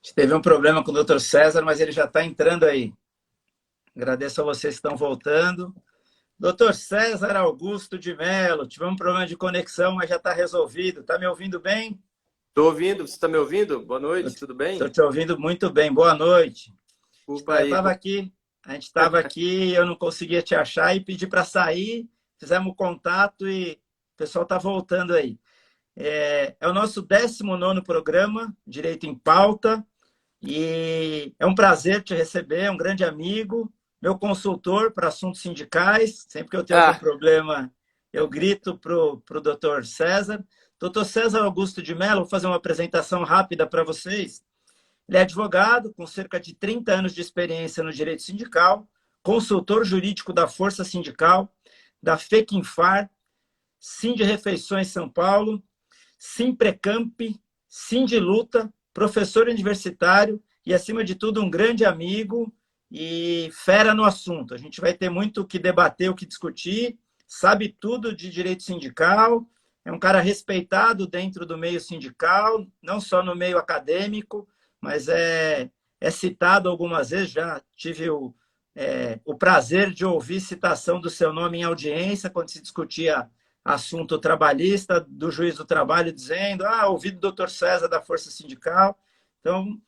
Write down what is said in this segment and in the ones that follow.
gente teve um problema com o Dr. César, mas ele já está entrando aí. Agradeço a vocês que estão voltando. Dr. César Augusto de Mello, tivemos um problema de conexão, mas já está resolvido. Está me ouvindo bem? Estou ouvindo, você está me ouvindo? Boa noite, tudo Estou bem? te ouvindo muito bem. Boa noite. Desculpa aí. A gente estava aqui, eu não conseguia te achar e pedi para sair, fizemos contato e o pessoal está voltando aí. É o nosso 19º programa, Direito em Pauta, e é um prazer te receber, é um grande amigo, meu consultor para assuntos sindicais. Sempre que eu tenho algum problema, eu grito para o doutor César. Doutor César Augusto de Mello, vou fazer uma apresentação rápida para vocês. Ele é advogado, com cerca de 30 anos de experiência no direito sindical, consultor jurídico da Força Sindical, da FECINFAR, Sindirefeições São Paulo, Simprecamp, Sindiluta, professor universitário e, acima de tudo, um grande amigo e fera no assunto. A gente vai ter muito o que debater, o que discutir, sabe tudo de direito sindical, é um cara respeitado dentro do meio sindical, não só no meio acadêmico, mas é citado algumas vezes, já tive o prazer de ouvir citação do seu nome em audiência, quando se discutia assunto trabalhista, do juiz do trabalho, dizendo, ouvi do doutor César da Força Sindical. Então,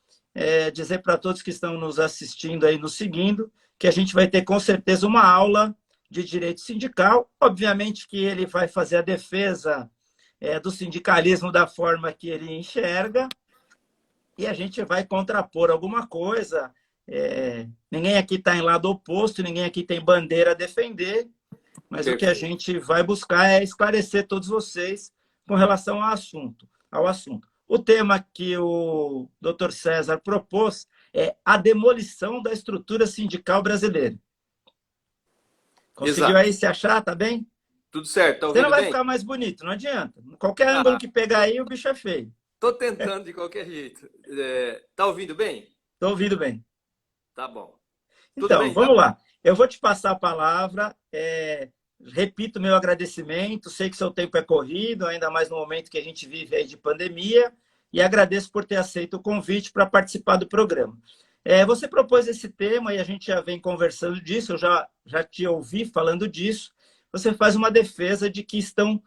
dizer para todos que estão nos assistindo aí, nos seguindo, que a gente vai ter com certeza uma aula de direito sindical. Obviamente que ele vai fazer a defesa do sindicalismo da forma que ele enxerga, e a gente vai contrapor alguma coisa. Ninguém aqui está em lado oposto, ninguém aqui tem bandeira a defender, mas o que a gente vai buscar é esclarecer todos vocês com relação ao assunto. O tema que o Dr. César propôs é a demolição da estrutura sindical brasileira. Conseguiu aí se achar? Tá bem? Tudo certo, tá ouvindo bem? Você não vai bem? ficar mais bonito, não adianta. Qualquer ângulo que pegar aí, o bicho é feio. Estou tentando de qualquer jeito. Tá ouvindo bem? Estou ouvindo bem. Tá bom. Tudo então, bem, vamos lá. Eu vou te passar a palavra. Repito meu agradecimento. Sei que seu tempo é corrido, ainda mais no momento que a gente vive aí de pandemia, e agradeço por ter aceito o convite para participar do programa. Você propôs esse tema e a gente já vem conversando disso, eu já te ouvi falando disso. Você faz uma defesa de que estão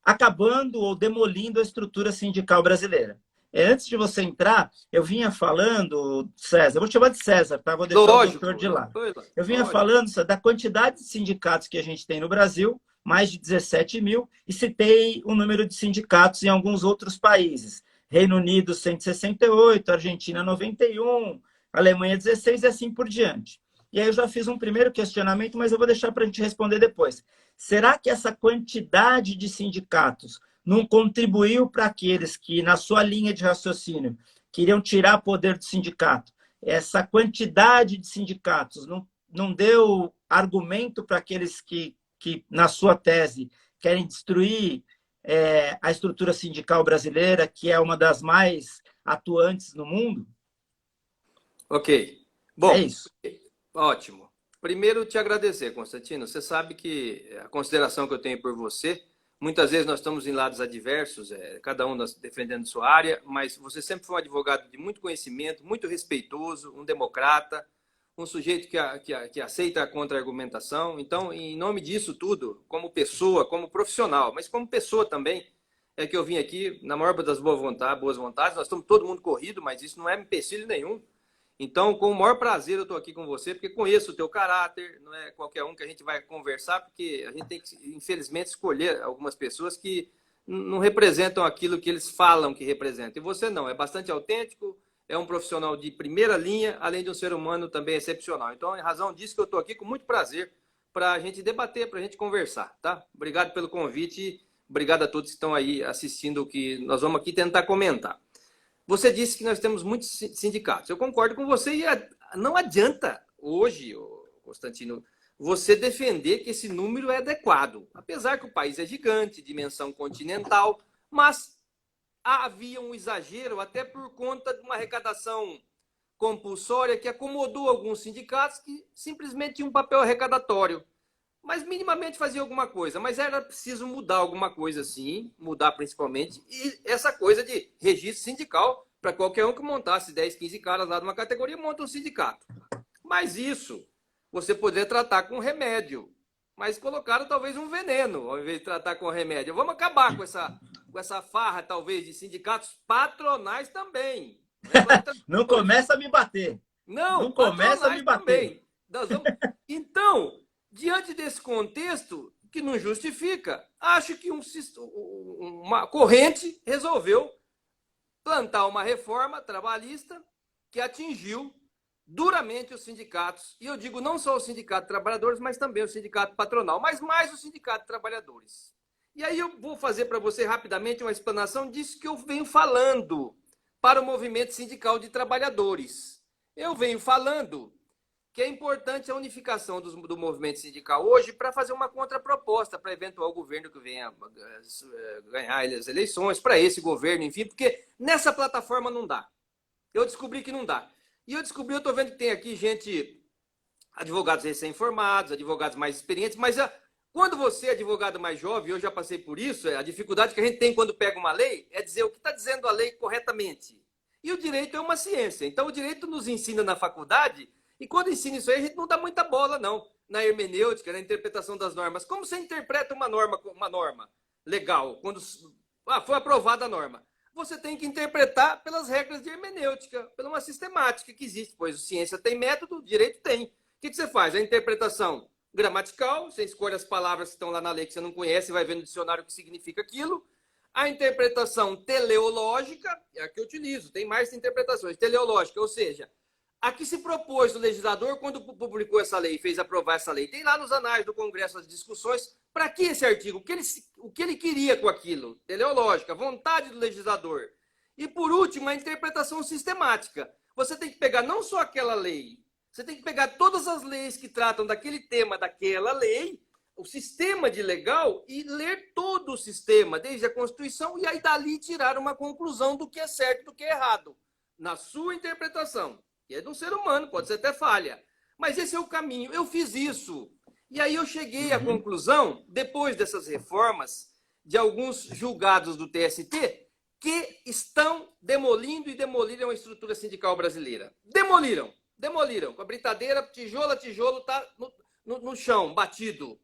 acabando ou demolindo a estrutura sindical brasileira. Antes de você entrar, eu vinha falando, César, eu vou te chamar de César, tá? Vou deixar o doutor de lá. Eu vinha falando da quantidade de sindicatos que a gente tem no Brasil, mais de 17 mil, e citei o número de sindicatos em alguns outros países. Reino Unido, 168, Argentina, 91, Alemanha, 16 e assim por diante. E aí eu já fiz um primeiro questionamento, mas eu vou deixar para a gente responder depois. Será que essa quantidade de sindicatos não contribuiu para aqueles que, na sua linha de raciocínio, queriam tirar poder do sindicato? Essa quantidade de sindicatos não deu argumento para aqueles que, na sua tese, querem destruir a estrutura sindical brasileira, que é uma das mais atuantes no mundo? Ok. Bom, é isso. Ótimo. Primeiro, te agradecer, Constantino. Você sabe que a consideração que eu tenho por você, muitas vezes nós estamos em lados adversos, cada um defendendo sua área, mas você sempre foi um advogado de muito conhecimento, muito respeitoso, um democrata, um sujeito que aceita a contra-argumentação. Então, em nome disso tudo, como pessoa, como profissional, mas como pessoa também, é que eu vim aqui, na maior das boas vontades, nós estamos todo mundo corrido, mas isso não é empecilho nenhum. Então, com o maior prazer eu estou aqui com você, porque conheço o teu caráter, não é qualquer um que a gente vai conversar, porque a gente tem que, infelizmente, escolher algumas pessoas que não representam aquilo que eles falam que representam. E você não, é bastante autêntico, é um profissional de primeira linha, além de um ser humano também excepcional. Então, em razão disso que eu estou aqui com muito prazer para a gente debater, para a gente conversar, tá? Obrigado pelo convite e obrigado a todos que estão aí assistindo o que nós vamos aqui tentar comentar. Você disse que nós temos muitos sindicatos. Eu concordo com você e não adianta hoje, Constantino, você defender que esse número é adequado. Apesar que o país é gigante, dimensão continental, mas havia um exagero até por conta de uma arrecadação compulsória que acomodou alguns sindicatos que simplesmente tinham um papel arrecadatório, mas minimamente fazia alguma coisa. Mas era preciso mudar alguma coisa, sim, mudar principalmente. E essa coisa de registro sindical para qualquer um que montasse 10, 15 caras lá numa categoria, monta um sindicato. Mas isso você poderia tratar com remédio. Mas colocaram talvez um veneno ao invés de tratar com remédio. Vamos acabar com essa farra, talvez, de sindicatos patronais também. Não começa a me bater. Não, começa a me bater. Também. Então, diante desse contexto, que não justifica, acho que uma corrente resolveu plantar uma reforma trabalhista que atingiu duramente os sindicatos. E eu digo não só o sindicato de trabalhadores, mas também o sindicato patronal, mas mais o sindicato de trabalhadores. E aí eu vou fazer para você rapidamente uma explanação disso que eu venho falando para o movimento sindical de trabalhadores. Eu venho falando que é importante a unificação do movimento sindical hoje para fazer uma contraproposta para eventual governo que venha ganhar as eleições, para esse governo, enfim, porque nessa plataforma não dá. Eu descobri que não dá. E eu estou vendo que tem aqui gente, advogados recém-formados, advogados mais experientes, mas quando você é advogado mais jovem, eu já passei por isso, a dificuldade que a gente tem quando pega uma lei é dizer o que está dizendo a lei corretamente. E o direito é uma ciência. Então, o direito nos ensina na faculdade, e quando ensina isso aí, a gente não dá muita bola, não. Na hermenêutica, na interpretação das normas. Como você interpreta uma norma legal? Quando foi aprovada a norma. Você tem que interpretar pelas regras de hermenêutica, pela uma sistemática que existe, pois ciência tem método, direito tem. O que você faz? A interpretação gramatical, você escolhe as palavras que estão lá na lei que você não conhece, vai ver no dicionário o que significa aquilo. A interpretação teleológica, é a que eu utilizo, tem mais interpretações. Teleológica, ou seja, a que se propôs o legislador quando publicou essa lei, fez aprovar essa lei. Tem lá nos anais do Congresso as discussões. Para que esse artigo? O que ele queria com aquilo? Teleológica, vontade do legislador. E, por último, a interpretação sistemática. Você tem que pegar não só aquela lei, você tem que pegar todas as leis que tratam daquele tema, daquela lei, o sistema de legal, e ler todo o sistema, desde a Constituição, e aí dali tirar uma conclusão do que é certo e do que é errado, na sua interpretação. Que é de um ser humano, pode ser até falha. Mas esse é o caminho. Eu fiz isso. E aí eu cheguei à conclusão, depois dessas reformas, de alguns julgados do TST, que estão demolindo e demoliram a estrutura sindical brasileira. Demoliram. Com a britadeira, tijolo a tijolo, está no chão, batido.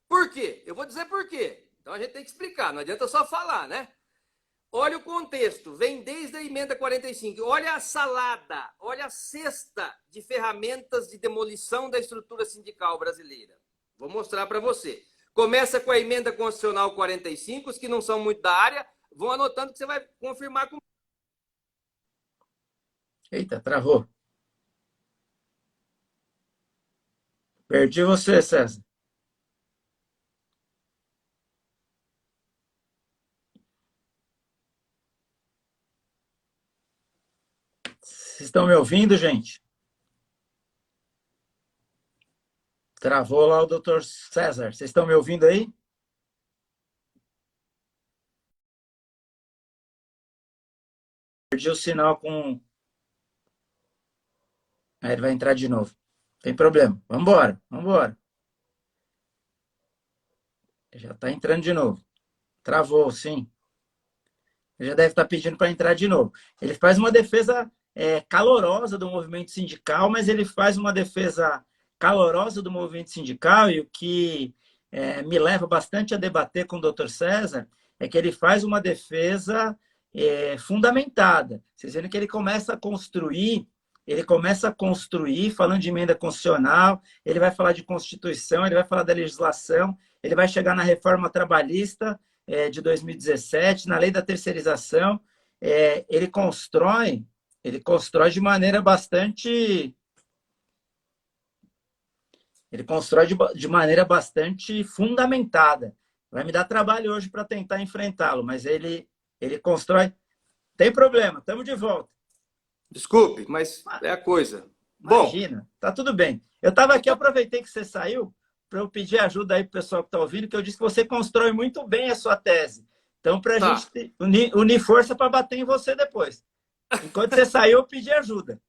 Por quê? Eu vou dizer por quê. Então a gente tem que explicar, não adianta só falar, né? Olha o contexto, vem desde a emenda 45. Olha a salada, olha a cesta de ferramentas de demolição da estrutura sindical brasileira. Vou mostrar para você. Começa com a emenda constitucional 45, os que não são muito da área, vão anotando que você vai confirmar com... Eita, travou. Perdi você, César. Vocês estão me ouvindo, gente? Travou lá o doutor César. Vocês estão me ouvindo aí? Perdi o sinal com... Aí ele vai entrar de novo. Tem problema. Vamos embora. Já está entrando de novo. Travou, sim. Ele já deve estar pedindo para entrar de novo. Ele faz uma defesa calorosa do movimento sindical, mas ele faz uma defesa calorosa do movimento sindical, e o que me leva bastante a debater com o Dr. César é que ele faz uma defesa fundamentada. Vocês viram que ele começa a construir, falando de emenda constitucional, ele vai falar de Constituição, ele vai falar da legislação, ele vai chegar na reforma trabalhista de 2017, na lei da terceirização. Ele constrói de maneira bastante... Ele constrói de maneira bastante fundamentada. Vai me dar trabalho hoje para tentar enfrentá-lo, mas ele constrói... Tem problema, estamos de volta. Desculpe, mas é a coisa. Imagina, bom, tá tudo bem. Eu estava aqui, aproveitei que você saiu para eu pedir ajuda aí para o pessoal que está ouvindo, que eu disse que você constrói muito bem a sua tese. Então, para a gente unir força para bater em você depois. Enquanto você saiu, eu pedi ajuda.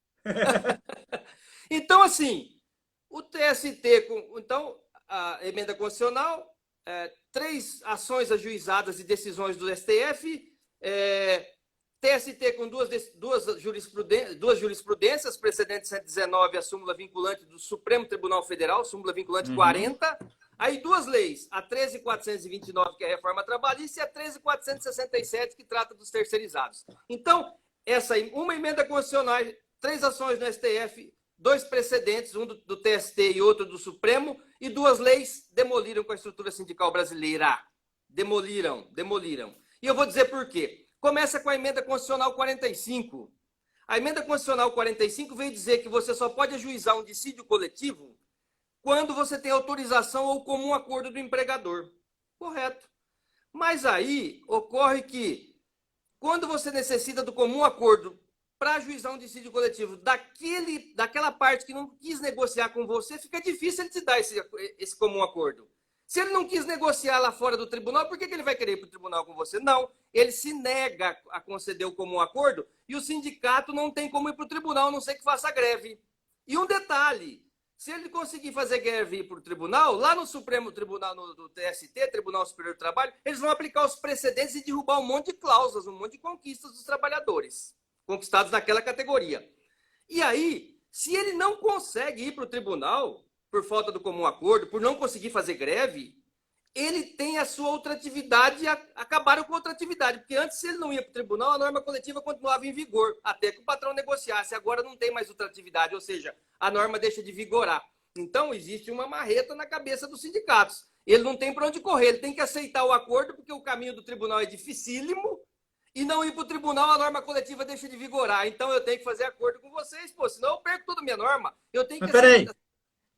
Então, assim, o TST, então, a emenda constitucional, 3 ações ajuizadas e decisões do STF, TST com duas jurisprudências, precedente 119, a súmula vinculante do Supremo Tribunal Federal, súmula vinculante 40. Aí duas leis, a 13.429, que é a reforma trabalhista, e a 13.467, que trata dos terceirizados. Então, uma emenda constitucional, 3 ações no STF, 2 precedentes, um do TST e outro do Supremo, e 2 leis demoliram com a estrutura sindical brasileira. Demoliram. E eu vou dizer por quê. Começa com a emenda constitucional 45. A emenda constitucional 45 veio dizer que você só pode ajuizar um dissídio coletivo quando você tem autorização ou comum acordo do empregador. Correto. Mas aí ocorre que, quando você necessita do comum acordo para ajuizar um dissídio coletivo daquela parte que não quis negociar com você, fica difícil ele te dar esse comum acordo. Se ele não quis negociar lá fora do tribunal, por que ele vai querer ir para o tribunal com você? Não, ele se nega a conceder o comum acordo e o sindicato não tem como ir para o tribunal, a não ser que faça greve. E um detalhe, se ele conseguir fazer greve e ir para o tribunal, lá no Supremo Tribunal, do TST, Tribunal Superior do Trabalho, eles vão aplicar os precedentes e derrubar um monte de cláusulas, um monte de conquistas dos trabalhadores, conquistados naquela categoria. E aí, se ele não consegue ir para o tribunal, por falta do comum acordo, por não conseguir fazer greve, ele tem a sua outra atividade, acabaram com outra atividade, porque antes, se ele não ia para o tribunal, a norma coletiva continuava em vigor, até que o patrão negociasse. Agora não tem mais outra atividade, ou seja, a norma deixa de vigorar. Então, existe uma marreta na cabeça dos sindicatos. Ele não tem para onde correr, ele tem que aceitar o acordo, porque o caminho do tribunal é dificílimo, e não ir para o tribunal, a norma coletiva deixa de vigorar. Então, eu tenho que fazer acordo com vocês, senão eu perco toda a minha norma. Eu tenho que aceitar.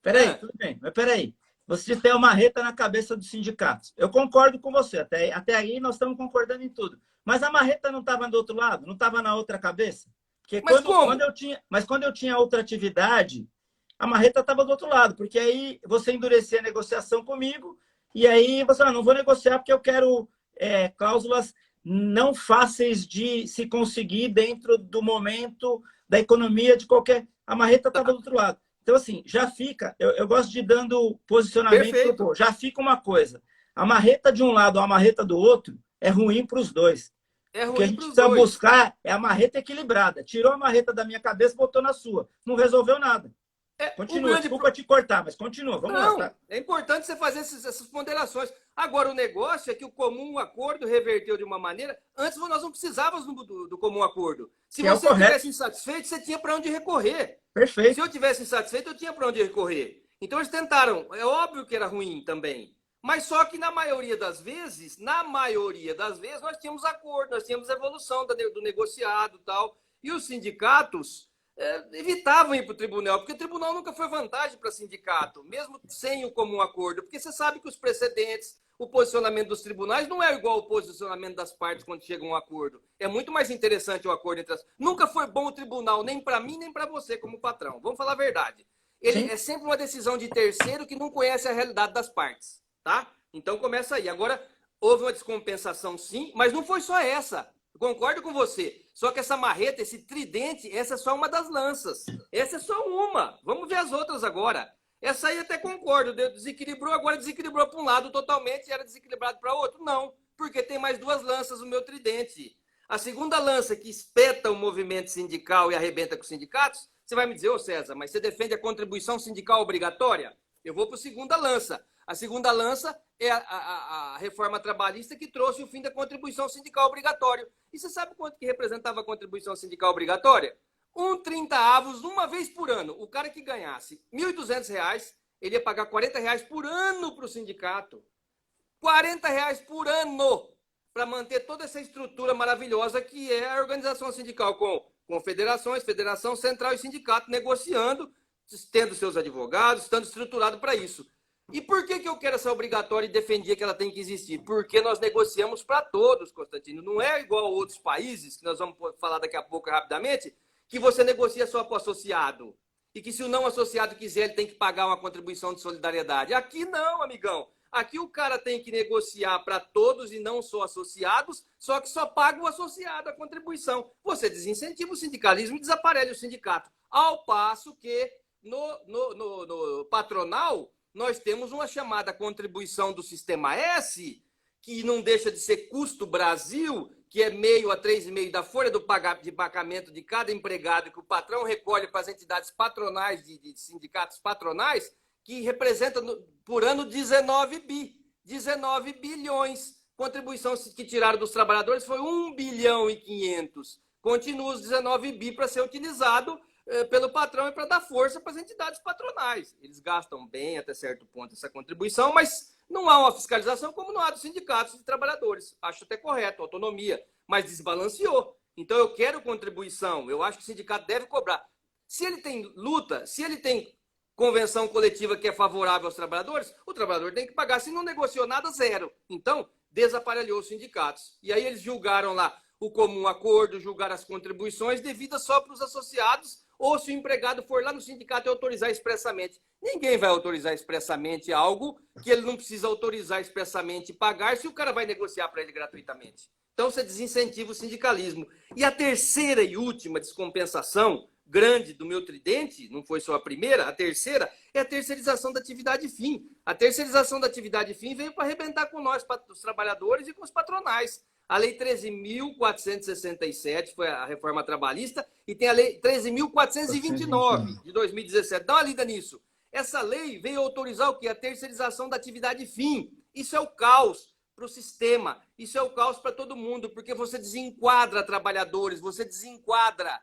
Peraí, tudo bem, mas peraí. Você tem uma marreta na cabeça dos sindicatos. Eu concordo com você, até aí nós estamos concordando em tudo. Mas a marreta não estava do outro lado? Não estava na outra cabeça? Porque quando eu tinha outra atividade, a marreta estava do outro lado, porque aí você endurecia a negociação comigo, e aí você não vou negociar porque eu quero cláusulas não fáceis de se conseguir dentro do momento da economia de qualquer... A marreta estava do outro lado. Então, assim, já fica... Eu gosto de ir dando posicionamento. Já fica uma coisa. A marreta de um lado ou a marreta do outro é ruim para os dois. O que a gente precisa buscar é a marreta equilibrada. Tirou a marreta da minha cabeça e botou na sua. Não resolveu nada. Continua, desculpa te cortar, mas continua. Vamos lá. Tá? É importante você fazer essas ponderações. Agora, o negócio é que o comum acordo reverteu de uma maneira... Antes nós não precisávamos do comum acordo. Se você estivesse insatisfeito, você tinha para onde recorrer. Perfeito. Se eu tivesse insatisfeito, eu tinha para onde recorrer. Então, eles tentaram. É óbvio que era ruim também. Mas só que, na maioria das vezes, nós tínhamos acordo, nós tínhamos evolução do negociado e tal. E os sindicatos evitavam ir para o tribunal, porque o tribunal nunca foi vantagem para sindicato, mesmo sem o comum acordo. Porque você sabe que os precedentes, o posicionamento dos tribunais não é igual ao posicionamento das partes quando chega um acordo. É muito mais interessante o acordo entre as... Nunca foi bom o tribunal, nem para mim, nem para você como patrão. Vamos falar a verdade. Ele é sempre uma decisão de terceiro que não conhece a realidade das partes. Tá? Então começa aí. Agora, houve uma descompensação sim, mas não foi só essa. Eu concordo com você. Só que essa marreta, esse tridente, essa é só uma das lanças. Essa é só uma. Vamos ver as outras agora. Essa aí até concordo. Desequilibrou, agora desequilibrou para um lado totalmente e era desequilibrado para outro. Não, porque tem mais 2 lanças no meu tridente. A segunda lança que espeta o movimento sindical e arrebenta com os sindicatos, você vai me dizer, César, mas você defende a contribuição sindical obrigatória? Eu vou para a segunda lança. A segunda lança é a reforma trabalhista que trouxe o fim da contribuição sindical obrigatória. E você sabe quanto que representava a contribuição sindical obrigatória? 1/30 uma vez por ano. O cara que ganhasse R$ 1.200, ele ia pagar R$ 40 por ano para o sindicato. R$ 40 por ano para manter toda essa estrutura maravilhosa que é a organização sindical com confederações, federação central e sindicato negociando, tendo seus advogados, estando estruturado para isso. E por que eu quero essa obrigatória e defendia que ela tem que existir? Porque nós negociamos para todos, Constantino. Não é igual a outros países, que nós vamos falar daqui a pouco rapidamente, que você negocia só para o associado. E que se o não associado quiser, ele tem que pagar uma contribuição de solidariedade. Aqui não, amigão. Aqui o cara tem que negociar para todos e não só associados, só que só paga o associado a contribuição. Você desincentiva o sindicalismo e desaparelha o sindicato. Ao passo que no patronal... nós temos uma chamada contribuição do Sistema S, que não deixa de ser custo Brasil, que é meio a 3,5% da folha de pagamento de cada empregado que o patrão recolhe para as entidades patronais de sindicatos patronais, que representa por ano 19 bilhões. Contribuição que tiraram dos trabalhadores foi 1 bilhão e 500. Continua os 19 bi para ser utilizado pelo patrão e para dar força para as entidades patronais. Eles gastam bem até certo ponto essa contribuição, mas não há uma fiscalização como não há dos sindicatos de trabalhadores. Acho até correto, autonomia, mas desbalanceou. Então eu quero contribuição, eu acho que o sindicato deve cobrar. Se ele tem luta, se ele tem convenção coletiva que é favorável aos trabalhadores, o trabalhador tem que pagar. Se não negociou nada, zero. Então, desaparelhou os sindicatos. E aí eles julgaram lá o comum acordo, julgaram as contribuições devidas só para os associados, ou se o empregado for lá no sindicato e autorizar expressamente. Ninguém vai autorizar expressamente algo que ele não precisa autorizar expressamente e pagar se o cara vai negociar para ele gratuitamente. Então, você desincentiva o sindicalismo. E a terceira e última descompensação grande do meu tridente, não foi só a primeira, a terceira, é a terceirização da atividade fim. A terceirização da atividade fim veio para arrebentar com nós, os trabalhadores e com os patronais. A Lei 13.467 foi a reforma trabalhista e tem a Lei 13.429 de 2017. Dá uma lida nisso. Essa lei veio autorizar o quê? A terceirização da atividade fim. Isso é o caos para o sistema. Isso é o caos para todo mundo, porque você desenquadra trabalhadores, você desenquadra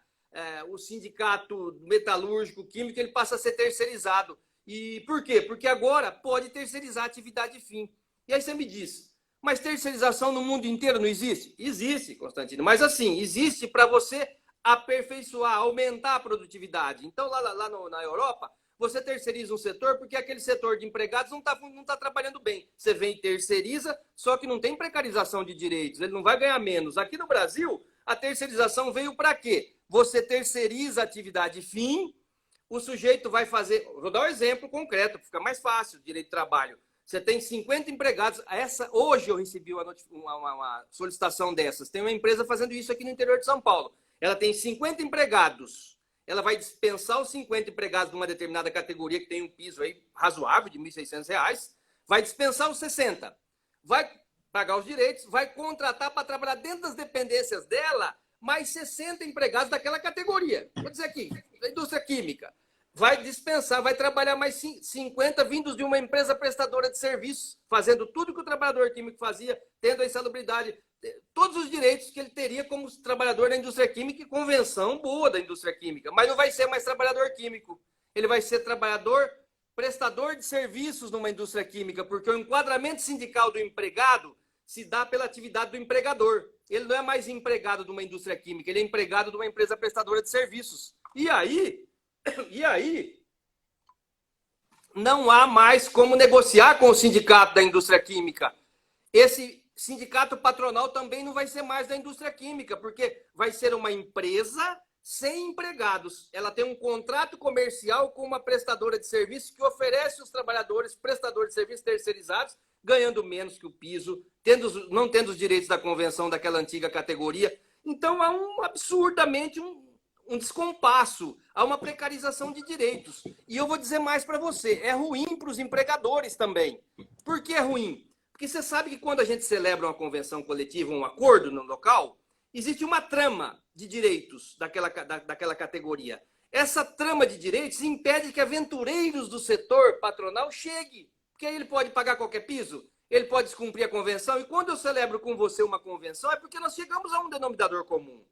o sindicato metalúrgico, químico, ele passa a ser terceirizado. E por quê? Porque agora pode terceirizar a atividade fim. E aí você me diz, mas terceirização no mundo inteiro não existe? Existe, Constantino. Mas assim, existe para você aperfeiçoar, aumentar a produtividade. Então, lá na Europa, você terceiriza um setor porque aquele setor de empregados não tá trabalhando bem. Você vem e terceiriza, só que não tem precarização de direitos. Ele não vai ganhar menos. Aqui no Brasil, a terceirização veio para quê? Você terceiriza a atividade fim, o sujeito vai fazer... Vou dar um exemplo concreto, fica mais fácil, direito de trabalho. Você tem 50 empregados. Hoje eu recebi uma solicitação dessas. Tem uma empresa fazendo isso aqui no interior de São Paulo. Ela tem 50 empregados. Ela vai dispensar os 50 empregados de uma determinada categoria que tem um piso aí razoável de R$ 1.600. Vai dispensar os 60. Vai pagar os direitos, vai contratar para trabalhar dentro das dependências dela mais 60 empregados daquela categoria. Vou dizer aqui, da indústria química. Vai dispensar, vai trabalhar mais 50 vindos de uma empresa prestadora de serviços, fazendo tudo que o trabalhador químico fazia, tendo a insalubridade, todos os direitos que ele teria como trabalhador da indústria química e convenção boa da indústria química. Mas não vai ser mais trabalhador químico. Ele vai ser trabalhador prestador de serviços numa indústria química, porque o enquadramento sindical do empregado se dá pela atividade do empregador. Ele não é mais empregado de uma indústria química, ele é empregado de uma empresa prestadora de serviços. E aí, não há mais como negociar com o sindicato da indústria química. Esse sindicato patronal também não vai ser mais da indústria química, porque vai ser uma empresa sem empregados. Ela tem um contrato comercial com uma prestadora de serviços que oferece aos trabalhadores prestadores de serviços terceirizados, ganhando menos que o piso, não tendo os direitos da convenção daquela antiga categoria. Então, há absurdamente um descompasso, há uma precarização de direitos. E eu vou dizer mais para você, é ruim para os empregadores também. Por que é ruim? Porque você sabe que quando a gente celebra uma convenção coletiva, um acordo no local, existe uma trama de direitos daquela categoria. Essa trama de direitos impede que aventureiros do setor patronal cheguem. Porque aí ele pode pagar qualquer piso, ele pode descumprir a convenção. E quando eu celebro com você uma convenção, é porque nós chegamos a um denominador comum.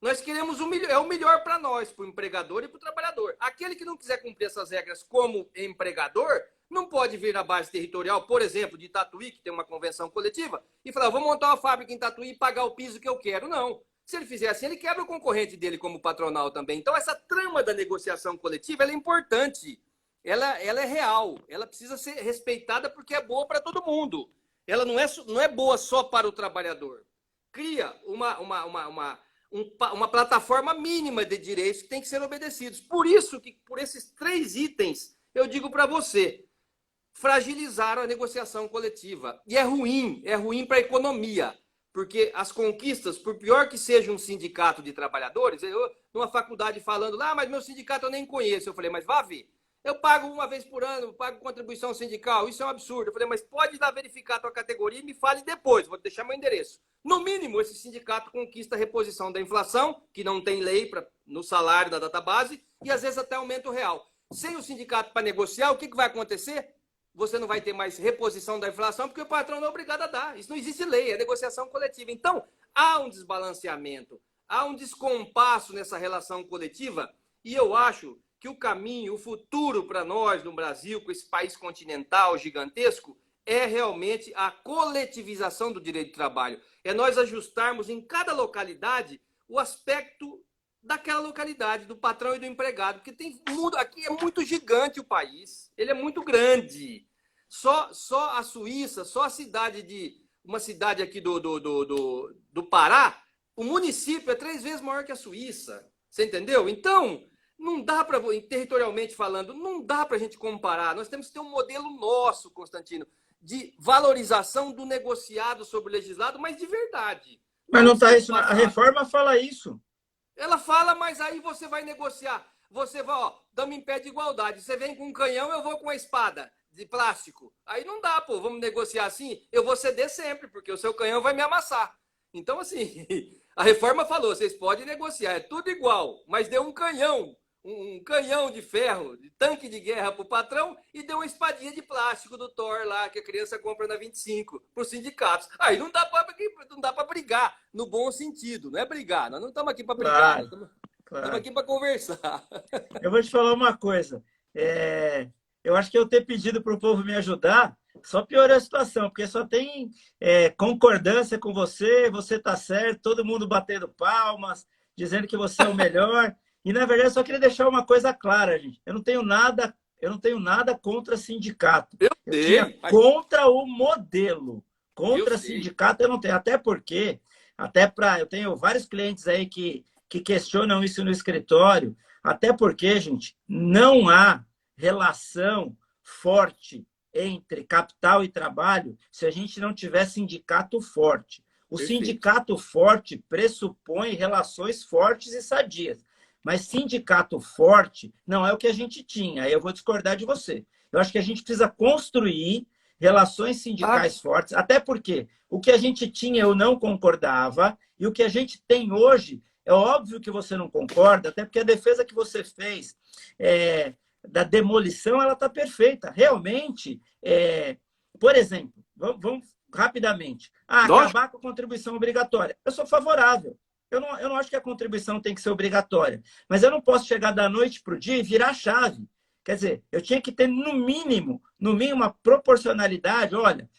Nós queremos o melhor para nós, para o empregador e para o trabalhador. Aquele que não quiser cumprir essas regras como empregador, não pode vir na base territorial, por exemplo, de Tatuí, que tem uma convenção coletiva, e falar, vou montar uma fábrica em Tatuí e pagar o piso que eu quero. Não. Se ele fizer assim, ele quebra o concorrente dele como patronal também. Então, essa trama da negociação coletiva ela é importante. Ela é real, ela precisa ser respeitada porque é boa para todo mundo. Ela não é boa só para o trabalhador. Cria uma plataforma mínima de direitos que tem que ser obedecidos. Por isso que, por esses 3 itens, eu digo para você, fragilizaram a negociação coletiva. E é ruim para a economia. Porque as conquistas, por pior que seja um sindicato de trabalhadores, eu, numa faculdade falando lá, mas meu sindicato eu nem conheço. Eu falei, mas vá ver. Eu pago uma vez por ano, pago contribuição sindical. Isso é um absurdo. Eu falei, mas pode ir lá verificar a tua categoria e me fale depois. Vou deixar meu endereço. No mínimo, esse sindicato conquista a reposição da inflação, que não tem lei no salário da database, e às vezes até aumento real. Sem o sindicato para negociar, o que vai acontecer? Você não vai ter mais reposição da inflação, porque o patrão não é obrigado a dar. Isso não existe lei, é negociação coletiva. Então, há um desbalanceamento, há um descompasso nessa relação coletiva, e eu acho que o caminho, o futuro para nós no Brasil, com esse país continental gigantesco, é realmente a coletivização do direito do trabalho. É nós ajustarmos em cada localidade o aspecto daquela localidade, do patrão e do empregado, porque tem mundo, aqui é muito gigante o país, ele é muito grande. Só a Suíça, só a cidade uma cidade aqui do Pará, o município é 3 vezes maior que a Suíça. Você entendeu? Então, não dá para, territorialmente falando, não dá para a gente comparar. Nós temos que ter um modelo nosso, Constantino, de valorização do negociado sobre o legislado, mas de verdade. Mas não está isso. A reforma fala isso. Ela fala, mas aí você vai negociar. Você vai, ó, damos em pé de igualdade. Você vem com um canhão, eu vou com uma espada de plástico. Aí não dá, pô. Vamos negociar assim? Eu vou ceder sempre, porque o seu canhão vai me amassar. Então, assim, a reforma falou, vocês podem negociar, é tudo igual, mas deu um canhão de ferro, de tanque de guerra para o patrão e deu uma espadinha de plástico do Thor lá, que a criança compra na 25, para os sindicatos. Aí não dá para brigar, no bom sentido, não é brigar, nós não estamos aqui para brigar, claro, estamos aqui para conversar. Eu vou te falar uma coisa, eu acho que eu ter pedido para o povo me ajudar só piorou a situação, porque só tem concordância com você, você está certo, todo mundo batendo palmas, dizendo que você é o melhor. E, na verdade, eu só queria deixar uma coisa clara, gente. Eu não tenho nada contra sindicato. Eu tinha contra o modelo. Contra sindicato eu não tenho. Até porque, eu tenho vários clientes aí que questionam isso no escritório. Até porque, gente, não há relação forte entre capital e trabalho se a gente não tiver sindicato forte. O sindicato forte pressupõe relações fortes e sadias. Mas sindicato forte não é o que a gente tinha. Aí eu vou discordar de você. Eu acho que a gente precisa construir relações sindicais fortes, até porque o que a gente tinha eu não concordava, e o que a gente tem hoje, é óbvio que você não concorda, até porque a defesa que você fez da demolição, ela está perfeita. Realmente, por exemplo, vamos rapidamente. Acabar com a contribuição obrigatória. Eu sou favorável. Eu não acho que a contribuição tem que ser obrigatória, mas eu não posso chegar da noite para o dia e virar a chave. Quer dizer, eu tinha que ter, no mínimo, uma proporcionalidade. Olha,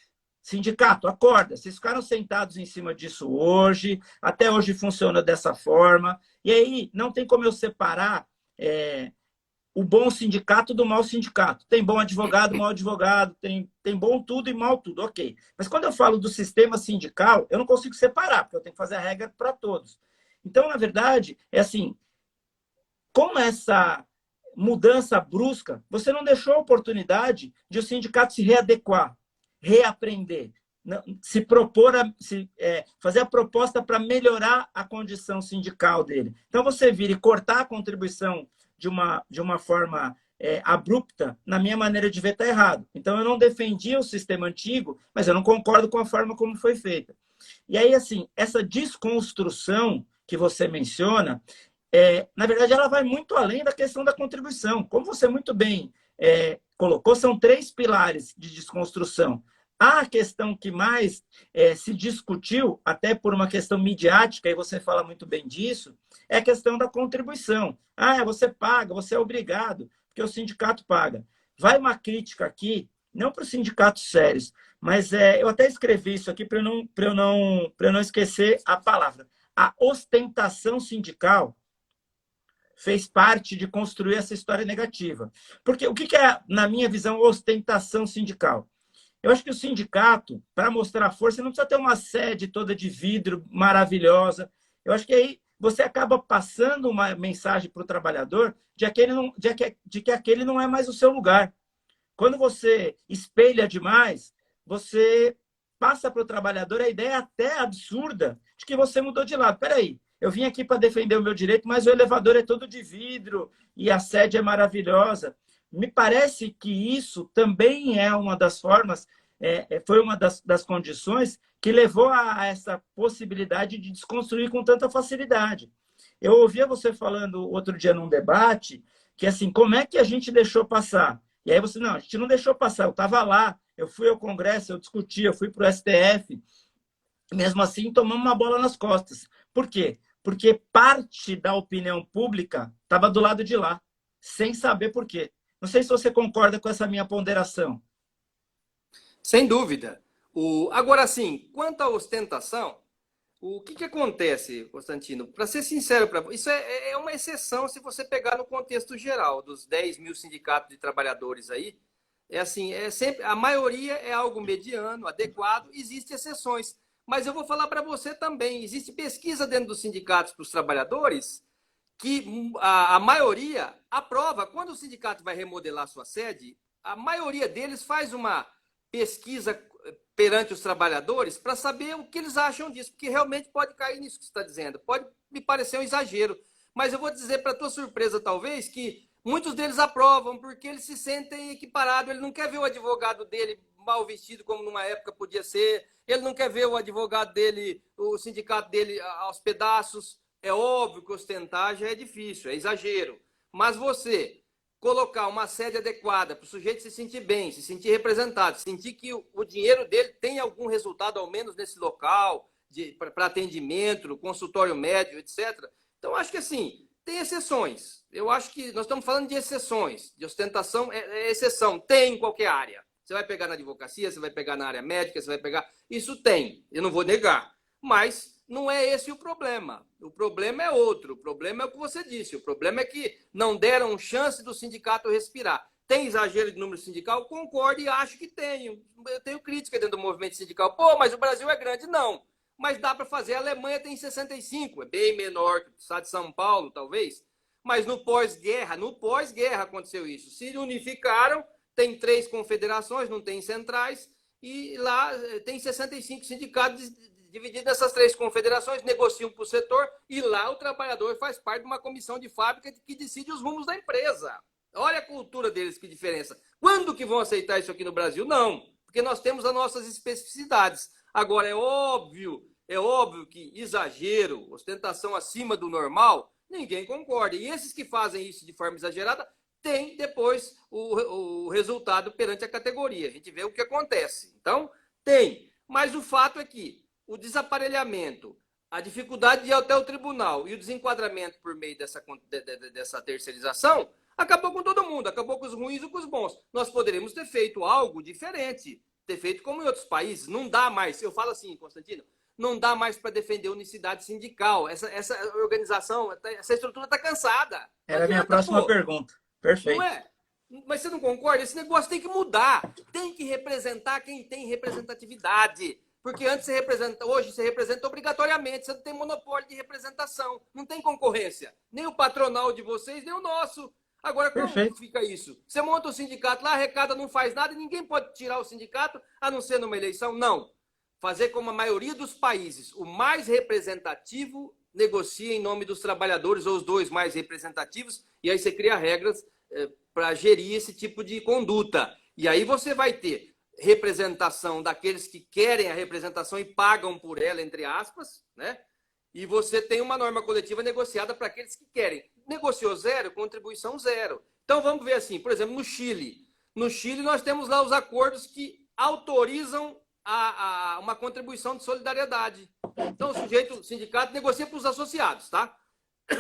sindicato, acorda, vocês ficaram sentados em cima disso hoje, até hoje funciona dessa forma, e aí não tem como eu separar o bom sindicato do mau sindicato. Tem bom advogado, mau advogado, tem bom tudo e mal tudo, ok. Mas quando eu falo do sistema sindical, eu não consigo separar, porque eu tenho que fazer a regra para todos. Então, na verdade, é assim, com essa mudança brusca, você não deixou a oportunidade de o sindicato se readequar, reaprender, se propor, fazer a proposta para melhorar a condição sindical dele. Então, você vir e cortar a contribuição de uma forma abrupta, na minha maneira de ver, está errado. Então, eu não defendia o sistema antigo, mas eu não concordo com a forma como foi feita. E aí, assim, essa desconstrução que você menciona, na verdade, ela vai muito além da questão da contribuição. Como você muito bem colocou, são 3 pilares de desconstrução. A questão que mais se discutiu, até por uma questão midiática, e você fala muito bem disso, é a questão da contribuição. Você paga, você é obrigado, porque o sindicato paga. Vai uma crítica aqui, não para os sindicatos sérios, mas eu até escrevi isso aqui para eu não esquecer a palavra. A ostentação sindical fez parte de construir essa história negativa. Porque o que é, na minha visão, ostentação sindical? Eu acho que o sindicato, para mostrar força, não precisa ter uma sede toda de vidro maravilhosa. Eu acho que aí você acaba passando uma mensagem para o trabalhador de que aquele não é mais o seu lugar. Quando você espelha demais, você passa para o trabalhador a ideia até absurda de que você mudou de lado. Peraí, eu vim aqui para defender o meu direito, mas o elevador é todo de vidro e a sede é maravilhosa. me parece que isso também é uma das formas, foi uma das condições que levou a essa possibilidade de desconstruir com tanta facilidade. Eu ouvia você falando outro dia num debate que, assim, como é que a gente deixou passar? E aí você, não, a gente não deixou passar, eu estava lá, eu fui ao Congresso, eu discuti, eu fui para o STF, mesmo assim tomamos uma bola nas costas. Por quê? Porque parte da opinião pública estava do lado de lá, sem saber por quê. Não sei se você concorda com essa minha ponderação. Sem dúvida. Agora, sim, quanto à ostentação, o que acontece, Constantino? Para ser sincero, isso é uma exceção se você pegar no contexto geral dos 10 mil sindicatos de trabalhadores aí. É assim, sempre a maioria é algo mediano, adequado, existem exceções. Mas eu vou falar para você também, existe pesquisa dentro dos sindicatos para os trabalhadores que a maioria aprova. Quando o sindicato vai remodelar sua sede, a maioria deles faz uma pesquisa perante os trabalhadores para saber o que eles acham disso, porque realmente pode cair nisso que você está dizendo. Pode me parecer um exagero, mas eu vou dizer para tua surpresa, talvez, que muitos deles aprovam porque eles se sentem equiparados. Ele não quer ver o advogado dele mal vestido, como numa época podia ser. Ele não quer ver o advogado dele, o sindicato dele aos pedaços. É óbvio que ostentar já é difícil, é exagero. Mas você colocar uma sede adequada para o sujeito se sentir bem, se sentir representado, sentir que o dinheiro dele tem algum resultado, ao menos nesse local, para atendimento, consultório médio, etc. Então, acho que assim, tem exceções. Eu acho que nós estamos falando de exceções. De ostentação é exceção. Tem em qualquer área. Você vai pegar na advocacia, você vai pegar na área médica, você vai pegar... Isso tem, eu não vou negar. Mas não é esse o problema. O problema é outro. O problema é o que você disse. O problema é que não deram chance do sindicato respirar. Tem exagero de número sindical? Concordo e acho que tenho. Eu tenho crítica dentro do movimento sindical. Pô, mas o Brasil é grande. Não. Mas dá para fazer. A Alemanha tem 65. É bem menor que o estado de São Paulo, talvez. Mas no pós-guerra aconteceu isso. Se unificaram, tem 3 confederações, não tem centrais, e lá tem 65 sindicatos divididos nessas 3 confederações, negociam para o setor, e lá o trabalhador faz parte de uma comissão de fábrica que decide os rumos da empresa. Olha a cultura deles, que diferença. Quando que vão aceitar isso aqui no Brasil? Não, porque nós temos as nossas especificidades. Agora, é óbvio que exagero, ostentação acima do normal, ninguém concorda. E esses que fazem isso de forma exagerada têm depois o resultado perante a categoria. A gente vê o que acontece. Então, tem. Mas o fato é que o desaparelhamento, a dificuldade de ir até o tribunal e o desenquadramento por meio dessa terceirização acabou com todo mundo, acabou com os ruins e com os bons. Nós poderíamos ter feito algo diferente, ter feito como em outros países. Não dá mais, eu falo assim, Constantino, não dá mais para defender unicidade sindical. Essa organização, essa estrutura está cansada. Era a minha próxima pergunta. Perfeito. Não é? Mas você não concorda? Esse negócio tem que mudar. Tem que representar quem tem representatividade. Porque antes hoje você representa obrigatoriamente, você não tem monopólio de representação, não tem concorrência. Nem o patronal de vocês, nem o nosso. Agora, como fica isso? Você monta o sindicato lá, arrecada, não faz nada, e ninguém pode tirar o sindicato, a não ser numa eleição? Não. Fazer como a maioria dos países, o mais representativo negocia em nome dos trabalhadores, ou os 2 mais representativos, e aí você cria regras para gerir esse tipo de conduta. E aí você vai ter representação daqueles que querem a representação e pagam por ela, entre aspas, né? E você tem uma norma coletiva negociada para aqueles que querem. Negociou 0, contribuição 0. Então vamos ver assim, por exemplo, no Chile. No Chile nós temos lá os acordos que autorizam uma contribuição de solidariedade. Então o sindicato negocia para os associados, tá?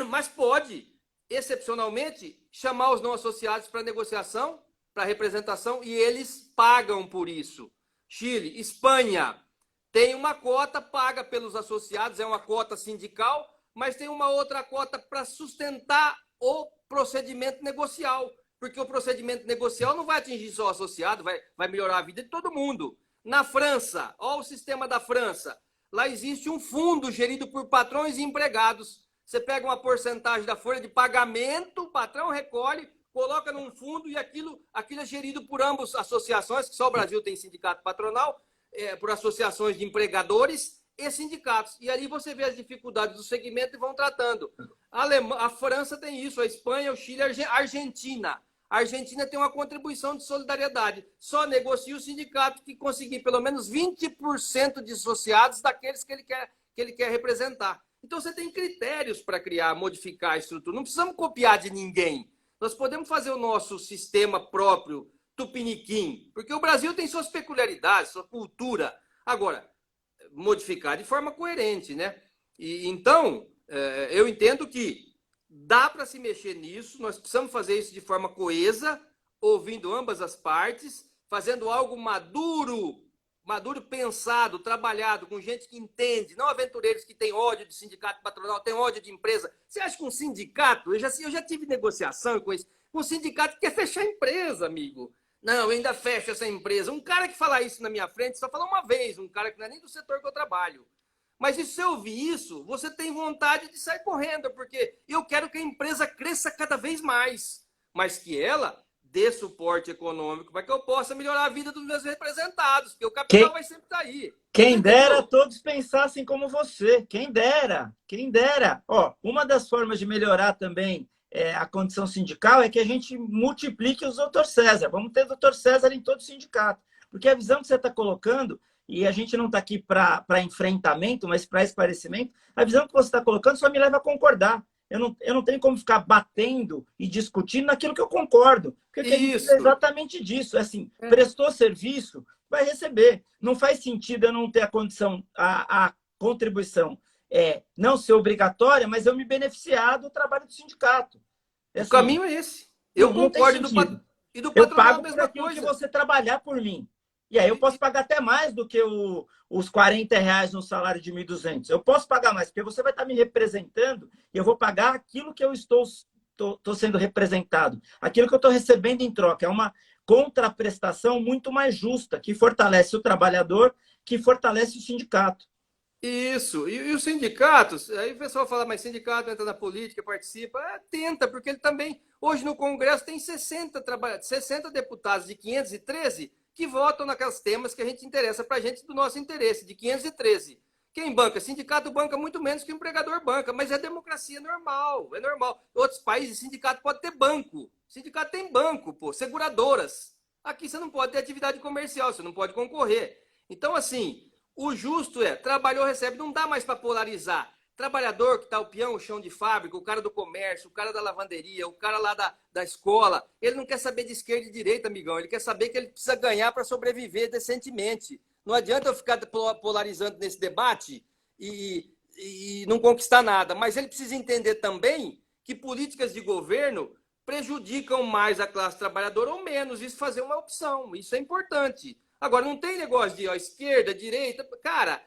Mas pode, excepcionalmente, chamar os não associados para negociação, para representação, e eles pagam por isso. Chile, Espanha, tem uma cota paga pelos associados, é uma cota sindical, mas tem uma outra cota para sustentar o procedimento negocial, porque o procedimento negocial não vai atingir só o associado, vai melhorar a vida de todo mundo. Na França, olha o sistema da França, lá existe um fundo gerido por patrões e empregados. Você pega uma porcentagem da folha de pagamento, o patrão recolhe, coloca num fundo e aquilo é gerido por ambas associações, que só o Brasil tem sindicato patronal, por associações de empregadores e sindicatos. E ali você vê as dificuldades do segmento e vão tratando. A França tem isso, a Espanha, o Chile, a Argentina. A Argentina tem uma contribuição de solidariedade. Só negocia o sindicato que conseguir pelo menos 20% de associados daqueles que ele quer representar. Então, você tem critérios para criar, modificar a estrutura. Não precisamos copiar de ninguém. Nós podemos fazer o nosso sistema próprio, tupiniquim, porque o Brasil tem suas peculiaridades, sua cultura. Agora, modificar de forma coerente, né? E, então, eu entendo que dá para se mexer nisso, nós precisamos fazer isso de forma coesa, ouvindo ambas as partes, fazendo algo maduro, pensado, trabalhado, com gente que entende, não aventureiros que têm ódio de sindicato patronal, têm ódio de empresa. Você acha que um sindicato, eu já tive negociação com isso, um sindicato que quer fechar a empresa, amigo. Não, ainda fecha essa empresa. Um cara que fala isso na minha frente, só fala uma vez, um cara que não é nem do setor que eu trabalho. Mas se você ouvir isso, você tem vontade de sair correndo, porque eu quero que a empresa cresça cada vez mais, mas que ela dê suporte econômico para que eu possa melhorar a vida dos meus representados, porque o capital vai sempre estar aí. Quem dera todos pensassem como você. Quem dera, quem dera. Ó, uma das formas de melhorar também a condição sindical é que a gente multiplique os doutor César. Vamos ter doutor César em todo o sindicato. Porque a visão que você está colocando, e a gente não está aqui para enfrentamento, mas para esclarecimento, a visão que você está colocando só me leva a concordar. Eu não tenho como ficar batendo e discutindo naquilo que eu concordo. Porque é exatamente disso. É assim, prestou serviço, vai receber. Não faz sentido eu não ter a condição, a contribuição não ser obrigatória, mas eu me beneficiar do trabalho do sindicato. O caminho é esse. Eu concordo. E do eu pago por aquilo que você trabalhar por mim. E aí eu posso pagar até mais do que os R$ 40 no salário de 1.200. Eu posso pagar mais, porque você vai estar me representando e eu vou pagar aquilo que eu estou sendo representado. Aquilo que eu estou recebendo em troca. É uma contraprestação muito mais justa, que fortalece o trabalhador, que fortalece o sindicato. Isso. E os sindicatos, aí o pessoal fala, mas sindicato entra na política, participa. Tenta, porque ele também, hoje no Congresso tem 60 deputados de 513 que votam naqueles temas que a gente interessa para a gente do nosso interesse, de 513. Quem banca? Sindicato banca muito menos que o empregador banca, mas é democracia normal, é normal. Em outros países, sindicato pode ter banco. Sindicato tem banco, pô, seguradoras. Aqui você não pode ter atividade comercial, você não pode concorrer. Então, assim, o justo trabalhou, recebe, não dá mais para polarizar. Trabalhador que está o peão, o chão de fábrica, o cara do comércio, o cara da lavanderia, o cara lá da escola, ele não quer saber de esquerda e direita, amigão. Ele quer saber que ele precisa ganhar para sobreviver decentemente. Não adianta eu ficar polarizando nesse debate e não conquistar nada. Mas ele precisa entender também que políticas de governo prejudicam mais a classe trabalhadora ou menos. Isso fazer uma opção. Isso é importante. Agora, não tem negócio de esquerda, direita. Cara,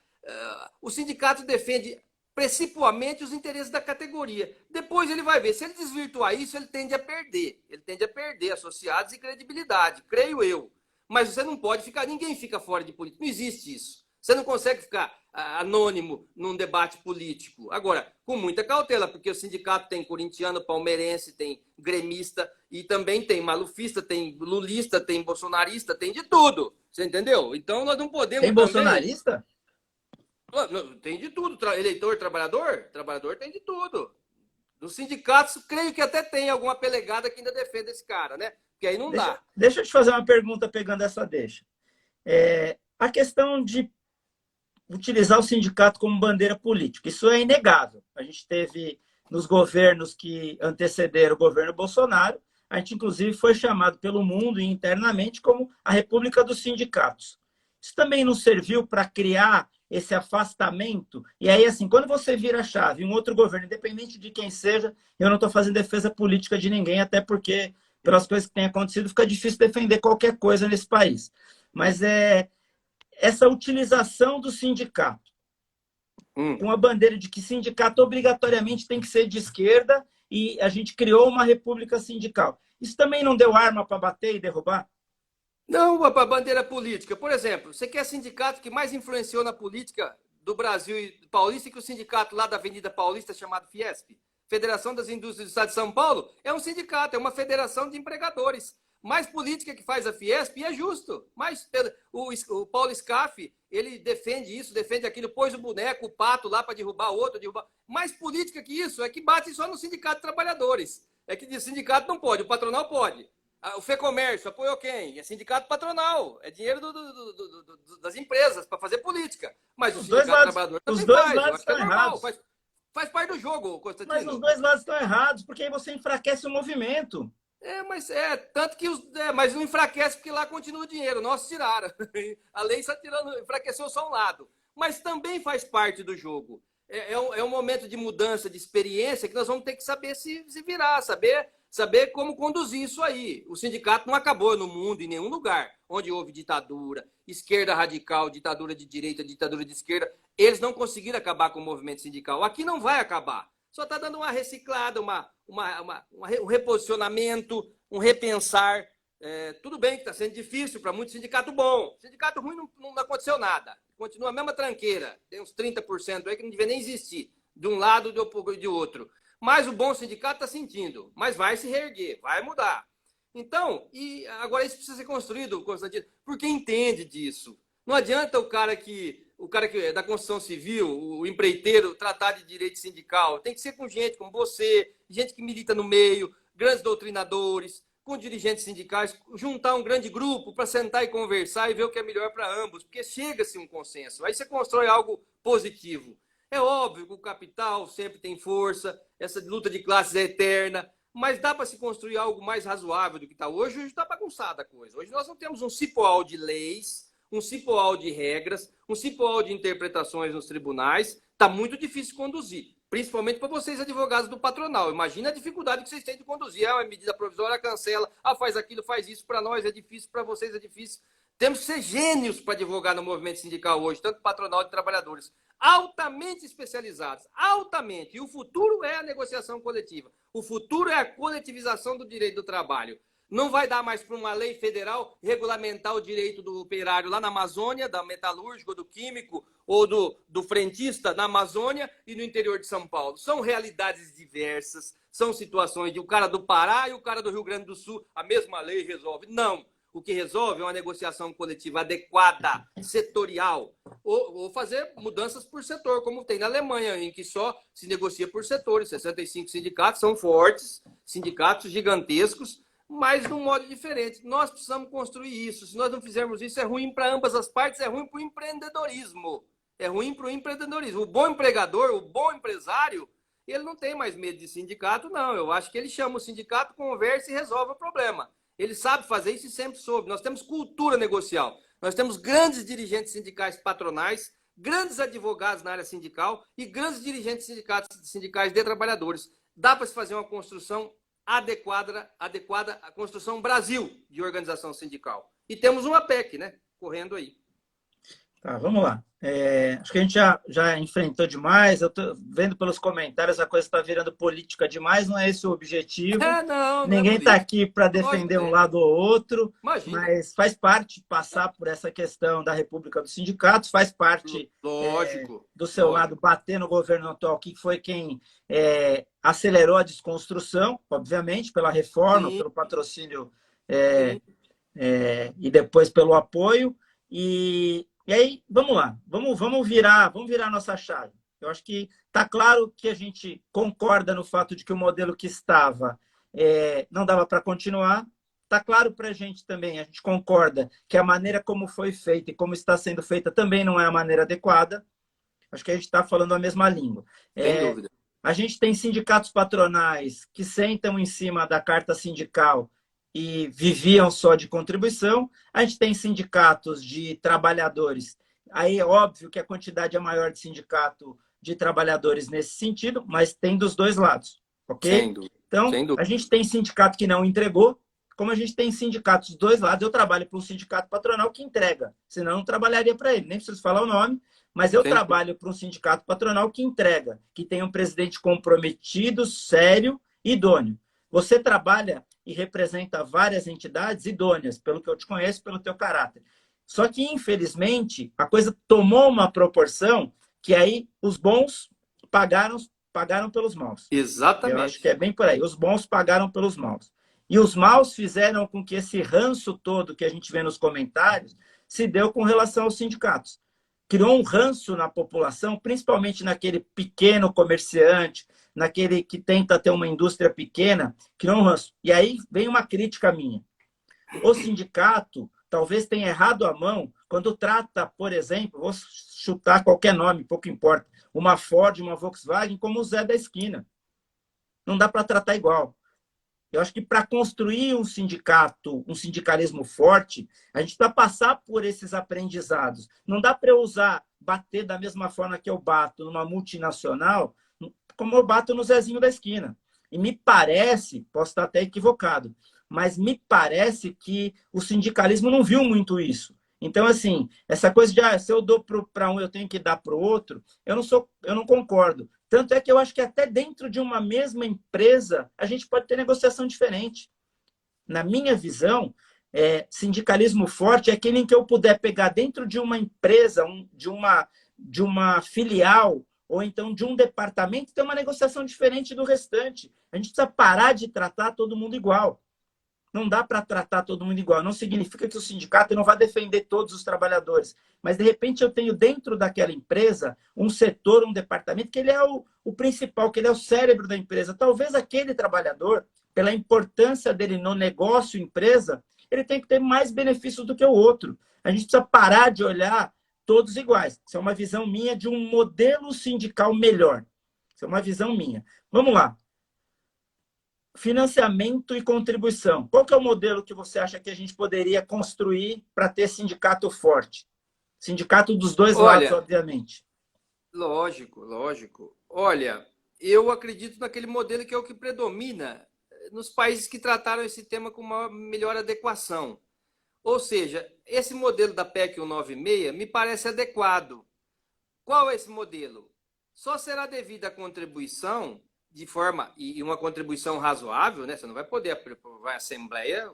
o sindicato defende principalmente os interesses da categoria. Depois ele vai ver. Se ele desvirtuar isso, ele tende a perder. Ele tende a perder associados e credibilidade, creio eu. Mas você não pode ficar... Ninguém fica fora de política. Não existe isso. Você não consegue ficar anônimo num debate político. Agora, com muita cautela, porque o sindicato tem corintiano, palmeirense, tem gremista, e também tem malufista, tem lulista, tem bolsonarista, tem de tudo. Você entendeu? Então, nós não podemos... Tem bolsonarista? Tem de tudo. Eleitor, trabalhador? Trabalhador tem de tudo. Nos sindicatos, creio que até tem alguma pelegada que ainda defende esse cara, né? Porque aí não dá. Deixa eu te fazer uma pergunta pegando essa deixa. A questão de utilizar o sindicato como bandeira política, isso é inegável. A gente teve nos governos que antecederam o governo Bolsonaro, a gente inclusive foi chamado pelo mundo e internamente como a República dos Sindicatos. Isso também não serviu para criar esse afastamento? E aí, assim, quando você vira a chave, um outro governo, independente de quem seja, eu não estou fazendo defesa política de ninguém, até porque, pelas coisas que têm acontecido, fica difícil defender qualquer coisa nesse país. Mas essa utilização do sindicato, com a bandeira de que sindicato obrigatoriamente tem que ser de esquerda e a gente criou uma república sindical. Isso também não deu arma para bater e derrubar? Não, a bandeira política. Por exemplo, você quer sindicato que mais influenciou na política do Brasil e do Paulista que o sindicato lá da Avenida Paulista chamado Fiesp? Federação das Indústrias do Estado de São Paulo é um sindicato, é uma federação de empregadores. Mais política que faz a Fiesp e é justo. Mas o Paulo Scaff, ele defende isso, defende aquilo, pôs o boneco, o pato lá para derrubar o outro, derrubar. Mais política que isso é que bate só no sindicato de trabalhadores. É que de sindicato não pode, o patronal pode. O FEComércio apoiou quem? É sindicato patronal, é dinheiro das empresas para fazer política. Mas o sindicato trabalhador os também dois faz, eu lados acho que é estão normal, errados. faz parte do jogo, Mas os Constantino. dois lados estão errados, porque aí você enfraquece o movimento. Mas tanto que mas não enfraquece porque lá continua o dinheiro. Nós tiraram. A lei está tirando, enfraqueceu só um lado. Mas também faz parte do jogo. É um momento de mudança de experiência que nós vamos ter que saber se virar, saber como conduzir isso aí. O sindicato não acabou no mundo, em nenhum lugar, onde houve ditadura, esquerda radical, ditadura de direita, ditadura de esquerda. Eles não conseguiram acabar com o movimento sindical. Aqui não vai acabar. Só está dando uma reciclada, um reposicionamento, um repensar. Tudo bem que está sendo difícil para muito sindicato bom. Sindicato ruim não aconteceu nada. Continua a mesma tranqueira. Tem uns 30% aí que não devia nem existir. De um lado e de outro. Mas o bom sindicato está sentindo. Mas vai se reerguer, vai mudar. Então, e agora isso precisa ser construído, Constantino, porque entende disso. Não adianta o cara que é da construção civil, o empreiteiro, tratar de direito sindical. Tem que ser com gente como você, gente que milita no meio, grandes doutrinadores, com dirigentes sindicais, juntar um grande grupo para sentar e conversar e ver o que é melhor para ambos, porque chega-se um consenso. Aí você constrói algo positivo. É óbvio que o capital sempre tem força, essa luta de classes é eterna, mas dá para se construir algo mais razoável do que está hoje. Hoje está bagunçada a coisa. Hoje nós não temos um cipoal de leis, um cipoal de regras, um cipoal de interpretações nos tribunais. Está muito difícil conduzir, principalmente para vocês, advogados do patronal. Imagina a dificuldade que vocês têm de conduzir. É medida provisória, cancela, faz aquilo, faz isso. Para nós é difícil, para vocês é difícil. Temos que ser gênios para advogar no movimento sindical hoje, tanto patronal de trabalhadores. Altamente especializados, altamente. E o futuro é a negociação coletiva. O futuro é a coletivização do direito do trabalho. Não vai dar mais para uma lei federal regulamentar o direito do operário lá na Amazônia, da metalúrgica, do químico ou do frentista na Amazônia e no interior de São Paulo. São realidades diversas, são situações de o cara do Pará e o cara do Rio Grande do Sul. A mesma lei resolve. Não. O que resolve é uma negociação coletiva adequada, setorial, ou fazer mudanças por setor, como tem na Alemanha, em que só se negocia por setores. 65 sindicatos são fortes, sindicatos gigantescos, mas de um modo diferente. Nós precisamos construir isso. Se nós não fizermos isso, é ruim para ambas as partes, é ruim para o empreendedorismo. É ruim para o empreendedorismo. O bom empregador, o bom empresário, ele não tem mais medo de sindicato, não. Eu acho que ele chama o sindicato, conversa e resolve o problema. Ele sabe fazer isso e sempre soube. Nós temos cultura negocial. Nós temos grandes dirigentes sindicais patronais, grandes advogados na área sindical e grandes dirigentes sindicais de trabalhadores. Dá para se fazer uma construção adequada, a construção Brasil de organização sindical. E temos uma PEC, né? Correndo aí. Tá, vamos lá. Acho que a gente já enfrentou demais. Eu estou vendo pelos comentários, a coisa está virando política demais, não é esse o objetivo. Não Ninguém está aqui para defender um lado ou outro, Imagina. Mas faz parte passar por essa questão da República dos Sindicatos, faz parte do seu lado bater no governo atual, que foi quem acelerou a desconstrução, obviamente, pela reforma, pelo patrocínio e depois pelo apoio. E aí, vamos lá, vamos virar nossa chave. Eu acho que está claro que a gente concorda no fato de que o modelo que estava não dava para continuar. Está claro para a gente também, a gente concorda que a maneira como foi feita e como está sendo feita também não é a maneira adequada. Acho que a gente está falando a mesma língua. Sem dúvida. A gente tem sindicatos patronais que sentam em cima da carta sindical e viviam só de contribuição. A gente tem sindicatos de trabalhadores. Aí é óbvio que a quantidade é maior de sindicato de trabalhadores nesse sentido, mas tem dos dois lados, ok? Sem dúvida. Então, a gente tem sindicato que não entregou, como a gente tem sindicatos dos dois lados. Eu trabalho para um sindicato patronal que entrega, senão eu não trabalharia para ele, nem preciso falar o nome, mas eu trabalho para um sindicato patronal que entrega, que tem um presidente comprometido, sério e idôneo. Você trabalha e representa várias entidades idôneas, pelo que eu te conheço, pelo teu caráter. Só que, infelizmente, a coisa tomou uma proporção que aí os bons pagaram pelos maus. Exatamente. Eu acho que é bem por aí. Os bons pagaram pelos maus. E os maus fizeram com que esse ranço todo que a gente vê nos comentários se deu com relação aos sindicatos. Criou um ranço na população, principalmente naquele pequeno comerciante, naquele que tenta ter uma indústria pequena, criou um ranço. E aí vem uma crítica minha. O sindicato talvez tenha errado a mão quando trata, por exemplo, vou chutar qualquer nome, pouco importa, uma Ford, uma Volkswagen, como o Zé da esquina. Não dá para tratar igual. Eu acho que para construir um sindicato, um sindicalismo forte, a gente precisa passar por esses aprendizados. Não dá para eu bater da mesma forma que eu bato numa multinacional, como eu bato no Zezinho da esquina. E me parece, posso estar até equivocado, mas me parece que o sindicalismo não viu muito isso. Então, assim, essa coisa de se eu dou para um, eu tenho que dar para o outro, eu não concordo. Tanto é que eu acho que até dentro de uma mesma empresa, a gente pode ter negociação diferente. Na minha visão, sindicalismo forte é aquele em que eu puder pegar dentro de uma empresa, de uma filial, ou então de um departamento, ter uma negociação diferente do restante. A gente precisa parar de tratar todo mundo igual. Não dá para tratar todo mundo igual. Não significa que o sindicato não vai defender todos os trabalhadores. Mas, de repente, eu tenho dentro daquela empresa um setor, um departamento, que ele é o principal, que ele é o cérebro da empresa. Talvez aquele trabalhador, pela importância dele no negócio, empresa, ele tem que ter mais benefícios do que o outro. A gente precisa parar de olhar todos iguais. Isso é uma visão minha de um modelo sindical melhor. Isso é uma visão minha. Vamos lá. Financiamento e contribuição. Qual que é o modelo que você acha que a gente poderia construir para ter sindicato forte? Sindicato dos dois lados, Olha, obviamente. lógico, lógico. Olha, eu acredito naquele modelo que é o que predomina nos países que trataram esse tema com uma melhor adequação. Ou seja, esse modelo da PEC 196 me parece adequado. Qual é esse modelo? Só será devida a contribuição de forma, e uma contribuição razoável, né? Você não vai poder aprovar em Assembleia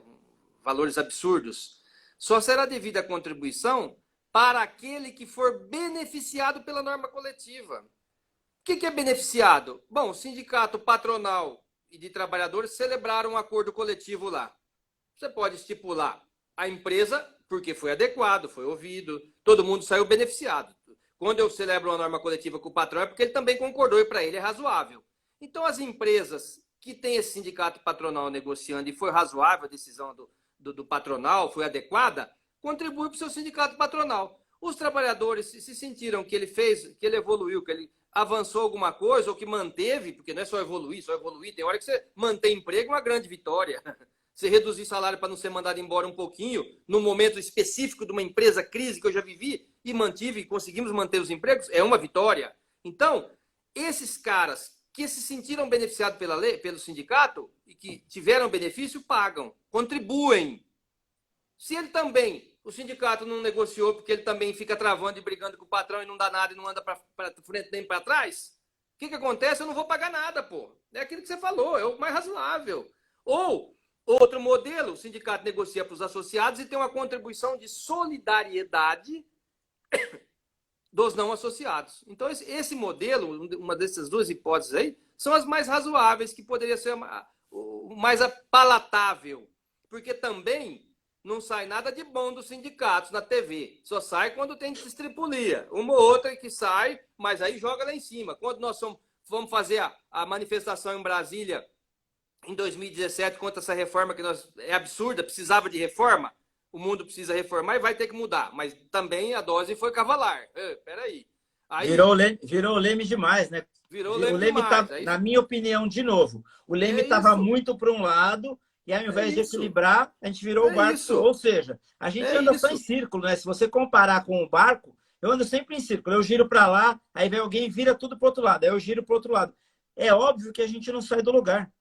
valores absurdos. Só será devida a contribuição para aquele que for beneficiado pela norma coletiva. O que é beneficiado? Bom, o sindicato patronal e de trabalhadores celebraram um acordo coletivo lá. Você pode estipular a empresa, porque foi adequado, foi ouvido, todo mundo saiu beneficiado. Quando eu celebro uma norma coletiva com o patrão, é porque ele também concordou e para ele é razoável. Então, as empresas que têm esse sindicato patronal negociando e foi razoável a decisão do patronal, foi adequada, contribuem para o seu sindicato patronal. Os trabalhadores se sentiram que ele fez, que ele evoluiu, que ele avançou alguma coisa ou que manteve, porque não é só evoluir, tem hora que você mantém emprego, uma grande vitória. Você reduzir salário para não ser mandado embora um pouquinho, num momento específico de uma empresa crise que eu já vivi e mantive e conseguimos manter os empregos, é uma vitória. Então, esses caras que se sentiram beneficiados pela lei, pelo sindicato e que tiveram benefício, pagam, contribuem. Se ele também, o sindicato não negociou porque ele também fica travando e brigando com o patrão e não dá nada e não anda para frente nem para trás, o que acontece? Eu não vou pagar nada, pô. É aquilo que você falou, é o mais razoável. Ou, outro modelo, o sindicato negocia para os associados e tem uma contribuição de solidariedade dos não associados. Então, esse modelo, uma dessas duas hipóteses aí, são as mais razoáveis, que poderia ser o mais palatável. Porque também não sai nada de bom dos sindicatos na TV. Só sai quando tem estripulia. Uma ou outra que sai, mas aí joga lá em cima. Quando nós fomos fazer a manifestação em Brasília, em 2017, contra essa reforma que é absurda, precisava de reforma, o mundo precisa reformar e vai ter que mudar. Mas também a dose foi cavalar. Peraí. Virou Leme demais, né? Virou O Leme Leme demais. tá, na minha opinião, de novo, o Leme estava muito para um lado e ao invés de equilibrar, a gente virou o barco. Ou seja, a gente anda só em círculo, né? Se você comparar com o barco, eu ando sempre em círculo. Eu giro para lá, aí vem alguém e vira tudo para o outro lado. Aí eu giro para o outro lado. É óbvio que a gente não sai do lugar.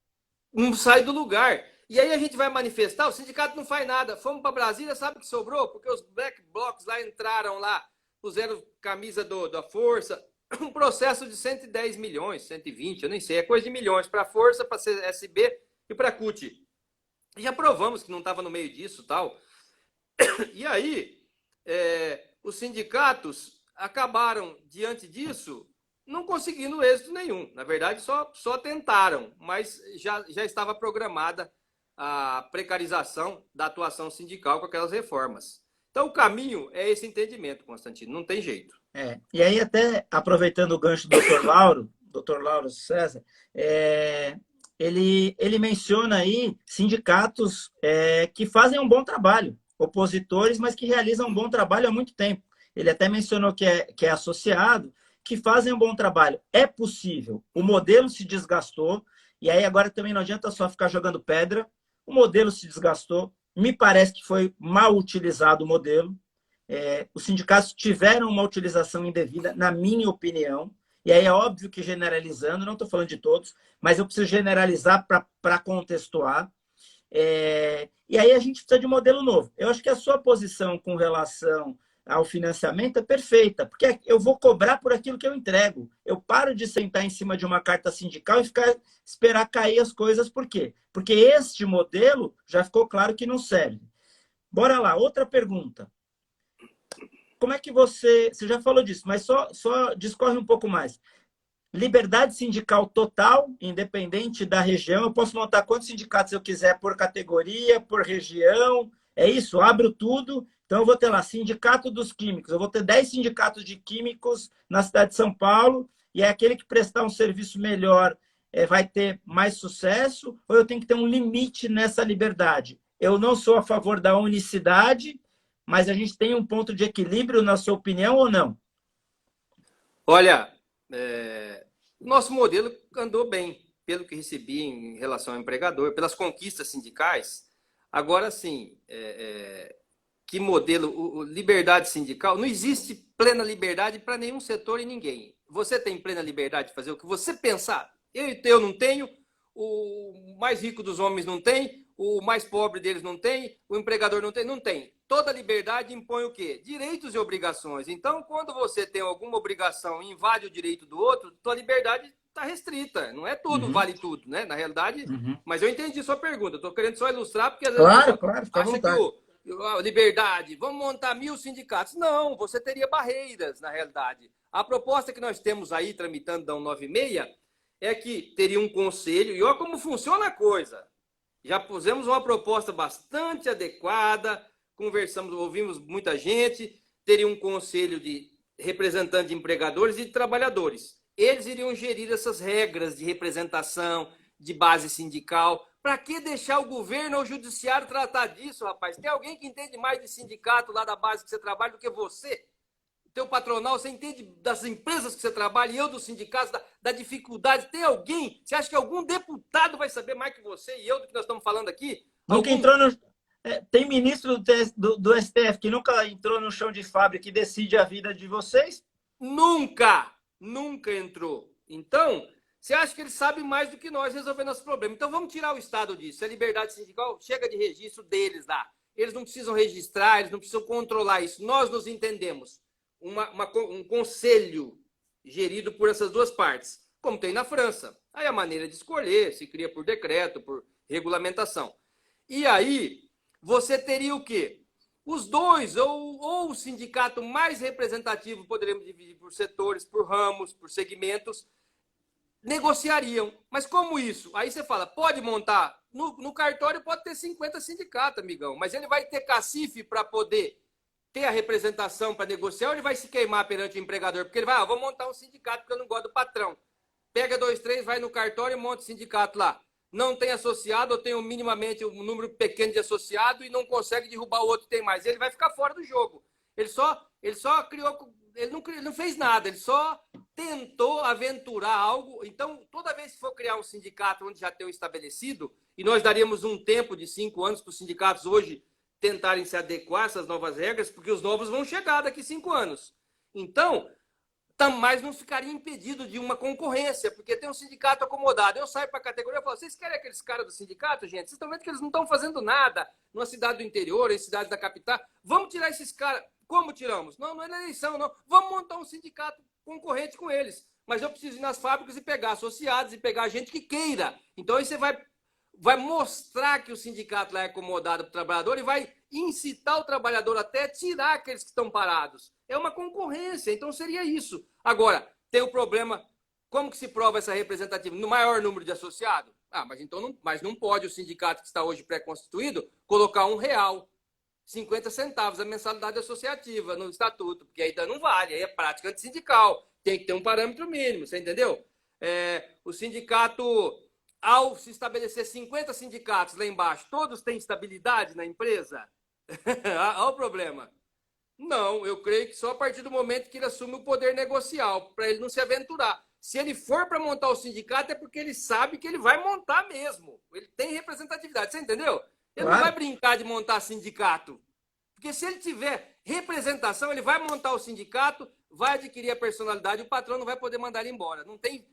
Não sai do lugar. E aí a gente vai manifestar, o sindicato não faz nada. Fomos para Brasília, sabe o que sobrou? Porque os black blocs lá entraram lá, puseram camisa da Força, um processo de 110 milhões, 120, eu nem sei, é coisa de milhões para a Força, para a CSB e para a CUT. Já provamos que não estava no meio disso e tal. E aí, os sindicatos acabaram, diante disso, não conseguindo êxito nenhum. Na verdade, só tentaram, mas já estava programada a precarização da atuação sindical com aquelas reformas. Então, o caminho é esse entendimento, Constantino, não tem jeito. E aí, até aproveitando o gancho do Dr. Lauro César, ele menciona aí sindicatos que fazem um bom trabalho, opositores, mas que realizam um bom trabalho há muito tempo. Ele até mencionou que é associado, que fazem um bom trabalho. É possível. O modelo se desgastou, e aí agora também não adianta só ficar jogando pedra. O modelo se desgastou. Me parece que foi mal utilizado o modelo. Os sindicatos tiveram uma utilização indevida, na minha opinião. E aí é óbvio que generalizando, não estou falando de todos, mas eu preciso generalizar para contextuar. E aí a gente precisa de um modelo novo. Eu acho que a sua posição com relação ao financiamento é perfeita, porque eu vou cobrar por aquilo que eu entrego. Eu paro de sentar em cima de uma carta sindical e esperar cair as coisas. Por quê? Porque este modelo já ficou claro que não serve. Bora lá, outra pergunta. Como é que você já falou disso, mas só discorre um pouco mais. Liberdade sindical total, independente da região. Eu posso montar quantos sindicatos eu quiser por categoria, por região. É isso, abro tudo. Então, eu vou ter lá sindicato dos químicos. Eu vou ter 10 sindicatos de químicos na cidade de São Paulo. E é aquele que prestar um serviço melhor vai ter mais sucesso. Ou eu tenho que ter um limite nessa liberdade? Eu não sou a favor da unicidade, mas a gente tem um ponto de equilíbrio, na sua opinião, ou não? Olha, nosso modelo andou bem, pelo que recebi em relação ao empregador, pelas conquistas sindicais. Agora sim, que modelo, liberdade sindical, não existe plena liberdade para nenhum setor e ninguém. Você tem plena liberdade de fazer o que você pensar. Eu não tenho, o mais rico dos homens não tem, o mais pobre deles não tem, o empregador não tem, não tem. Toda liberdade impõe o quê? Direitos e obrigações. Então, quando você tem alguma obrigação e invade o direito do outro, tua liberdade está restrita. Não é tudo, vale tudo, né? Na realidade, mas eu entendi sua pergunta. Estou querendo só ilustrar, porque às vezes claro, fica à acha que a liberdade, vamos montar 1000 sindicatos. Não, você teria barreiras, na realidade. A proposta que nós temos aí, tramitando da 196, é que teria um conselho, e olha como funciona a coisa. Já pusemos uma proposta bastante adequada, conversamos, ouvimos muita gente, teria um conselho de representantes de empregadores e de trabalhadores. Eles iriam gerir essas regras de representação, de base sindical. Para que deixar o governo ou o judiciário tratar disso, rapaz? Tem alguém que entende mais de sindicato lá da base que você trabalha do que você? Teu patronal, você entende das empresas que você trabalha e eu dos sindicatos, da dificuldade. Tem alguém? Você acha que algum deputado vai saber mais que você e eu do que nós estamos falando aqui? Nunca entrou no... tem ministro do STF que nunca entrou no chão de fábrica e decide a vida de vocês? Nunca entrou. Então, você acha que ele sabe mais do que nós resolver nosso problema. Então, vamos tirar o Estado disso. A liberdade sindical chega de registro deles lá. Eles não precisam registrar, eles não precisam controlar isso. Nós nos entendemos. Um conselho gerido por essas duas partes, como tem na França. Aí a maneira de escolher se cria por decreto, por regulamentação. E aí você teria o quê? Os dois, ou o sindicato mais representativo, poderíamos dividir por setores, por ramos, por segmentos, negociariam. Mas como isso? Aí você fala, pode montar? No cartório pode ter 50 sindicatos, amigão, mas ele vai ter cacife para poder ter a representação para negociar, ou ele vai se queimar perante o empregador? Porque ele vai, vou montar um sindicato porque eu não gosto do patrão. Pega 2, 3, vai no cartório e monta o sindicato lá. Não tem associado, ou tem minimamente um número pequeno de associado e não consegue derrubar o outro que tem mais. Ele vai ficar fora do jogo. Ele só criou, ele não fez nada, ele só tentou aventurar algo. Então, toda vez que for criar um sindicato onde já tem um estabelecido, e nós daríamos um tempo de 5 anos para os sindicatos hoje tentarem se adequar a essas novas regras, porque os novos vão chegar daqui 5 anos. Então, mas não ficaria impedido de uma concorrência, porque tem um sindicato acomodado. Eu saio para a categoria e falo, vocês querem aqueles caras do sindicato, gente? Vocês estão vendo que eles não estão fazendo nada numa cidade do interior, em cidades da capital. Vamos tirar esses caras. Como tiramos? Não é eleição, não. Vamos montar um sindicato concorrente com eles. Mas eu preciso ir nas fábricas e pegar associados e pegar gente que queira. Então aí você vai mostrar que o sindicato lá é acomodado para o trabalhador e vai incitar o trabalhador até tirar aqueles que estão parados. É uma concorrência, então seria isso. Agora, tem o problema, como que se prova essa representatividade? No maior número de associados? Mas não pode o sindicato que está hoje pré-constituído colocar R$1, 50 centavos a mensalidade associativa no estatuto, porque aí não vale, aí é prática antissindical. Tem que ter um parâmetro mínimo, você entendeu? O sindicato ao se estabelecer 50 sindicatos lá embaixo, todos têm estabilidade na empresa? Olha o problema. Não, eu creio que só a partir do momento que ele assume o poder negocial, para ele não se aventurar. Se ele for para montar o sindicato, é porque ele sabe que ele vai montar mesmo. Ele tem representatividade, você entendeu? Ele não vai brincar de montar sindicato. Porque se ele tiver representação, ele vai montar o sindicato, vai adquirir a personalidade, o patrão não vai poder mandar ele embora. Não tem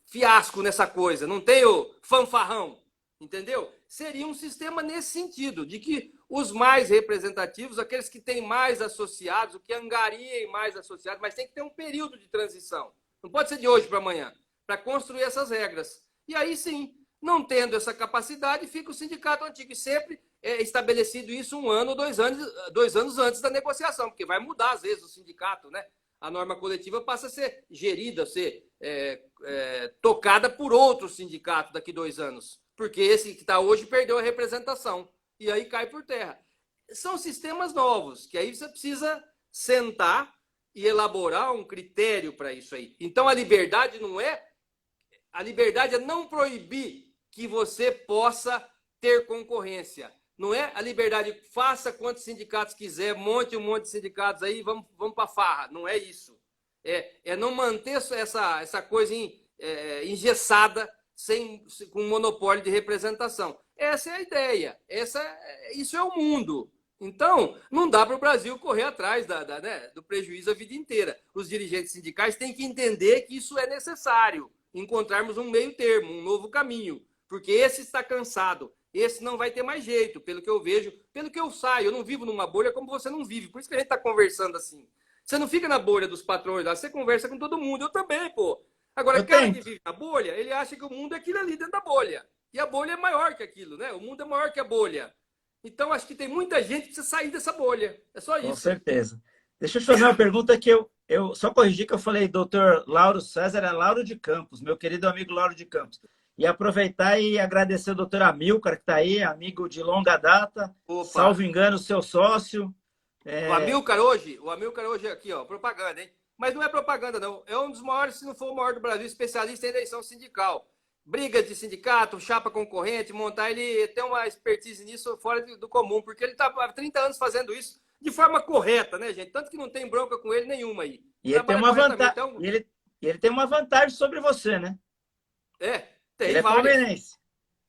fiasco nessa coisa, não tem o fanfarrão, entendeu? Seria um sistema nesse sentido, de que os mais representativos, aqueles que têm mais associados, o que angariem mais associados, mas tem que ter um período de transição. Não pode ser de hoje para amanhã, para construir essas regras. E aí sim, não tendo essa capacidade, fica o sindicato antigo. E sempre é estabelecido isso 1 ano ou 2 anos antes da negociação, porque vai mudar às vezes o sindicato, né? A norma coletiva passa a ser gerida, a ser tocada por outro sindicato daqui 2 anos. Porque esse que está hoje perdeu a representação. E aí cai por terra. São sistemas novos, que aí você precisa sentar e elaborar um critério para isso aí. Então a liberdade não é... A liberdade é não proibir que você possa ter concorrência. Não é a liberdade, faça quantos sindicatos quiser, monte um monte de sindicatos aí, vamos para a farra. Não é isso. É não manter essa coisa engessada, com monopólio de representação. Essa é a ideia. Isso é o mundo. Então, não dá para o Brasil correr atrás do prejuízo a vida inteira. Os dirigentes sindicais têm que entender que isso é necessário. Encontrarmos um meio termo, um novo caminho. Porque esse está cansado. Esse não vai ter mais jeito, pelo que eu vejo, pelo que eu saio. Eu não vivo numa bolha como você não vive. Por isso que a gente está conversando assim. Você não fica na bolha dos patrões lá, você conversa com todo mundo. Eu também, pô. Agora, o cara que vive na bolha, ele acha que o mundo é aquilo ali dentro da bolha. E a bolha é maior que aquilo, né? O mundo é maior que a bolha. Então, acho que tem muita gente que precisa sair dessa bolha. É só isso. Com certeza. Deixa eu te fazer uma pergunta que eu só corrigi que eu falei, doutor Lauro César, é Lauro de Campos, meu querido amigo Lauro de Campos. E aproveitar e agradecer o doutor Amilcar, que está aí, amigo de longa data. Opa. Salvo engano, seu sócio. O Amilcar hoje aqui, ó, propaganda, hein? Mas não é propaganda, não. É um dos maiores, se não for o maior do Brasil, especialista em eleição sindical. Brigas de sindicato, chapa concorrente, montar, ele tem uma expertise nisso fora do comum, porque ele está há 30 anos fazendo isso de forma correta, né, gente? Tanto que não tem bronca com ele nenhuma aí. E ele tem uma vantagem. Então... Ele tem uma vantagem sobre você, né? Tem ele é palmeirense.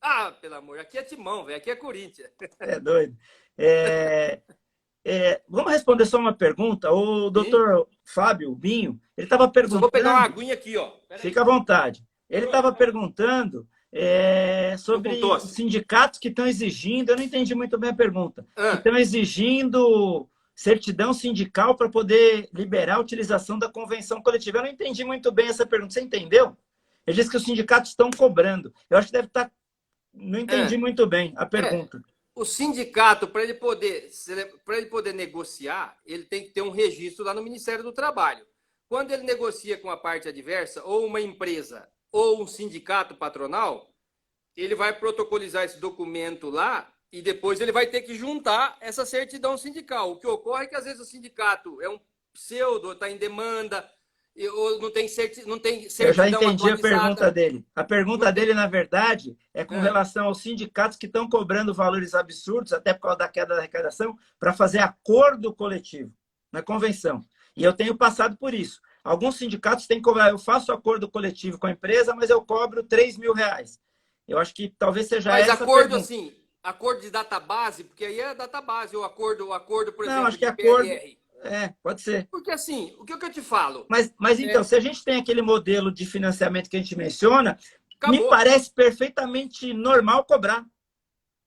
Ah, pelo amor, aqui é Timão, velho, aqui é Corinthians. É doido. Vamos responder só uma pergunta. O doutor Fábio Binho, ele estava perguntando... Eu vou pegar uma aguinha aqui, ó. Fica à vontade. Ele estava perguntando sobre os sindicatos que estão exigindo... Eu não entendi muito bem a pergunta. Estão exigindo certidão sindical para poder liberar a utilização da convenção coletiva. Eu não entendi muito bem essa pergunta. Você entendeu? Ele disse que os sindicatos estão cobrando. Eu acho que deve estar... Não entendi muito bem a pergunta. O sindicato, para ele poder negociar, ele tem que ter um registro lá no Ministério do Trabalho. Quando ele negocia com a parte adversa, ou uma empresa, ou um sindicato patronal, ele vai protocolizar esse documento lá e depois ele vai ter que juntar essa certidão sindical. O que ocorre é que, às vezes, o sindicato é um pseudo, está em demanda, ou não tem certidão. Eu já entendi a pergunta dele. A pergunta dele, na verdade, é com relação aos sindicatos que estão cobrando valores absurdos, até por causa da queda da arrecadação, para fazer acordo coletivo na convenção. E eu tenho passado por isso. Alguns sindicatos têm que cobrar. Eu faço acordo coletivo com a empresa, mas eu cobro R$3.000. Eu acho que talvez seja essa acordo pergunta. Assim, acordo de database, porque aí é database, ou acordo, por exemplo, não, acho que de acordo... PLR. Pode ser. Porque assim, o que eu te falo? Mas então, se a gente tem aquele modelo de financiamento que a gente menciona, acabou. Me parece perfeitamente normal cobrar.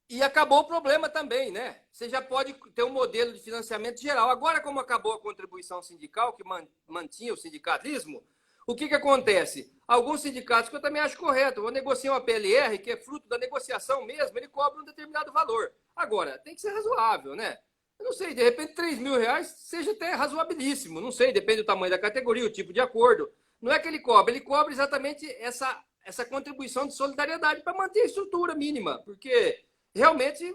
E acabou o problema também, né? Você já pode ter um modelo de financiamento geral. Agora, como acabou a contribuição sindical, que mantinha o sindicalismo, o que acontece? Alguns sindicatos, que eu também acho correto, vou negociar uma PLR, que é fruto da negociação mesmo, ele cobra um determinado valor. Agora, tem que ser razoável, né? Eu não sei, de repente R$3.000 seja até razoabilíssimo. Não sei, depende do tamanho da categoria, o tipo de acordo. Não é que ele cobra exatamente essa contribuição de solidariedade para manter a estrutura mínima, porque realmente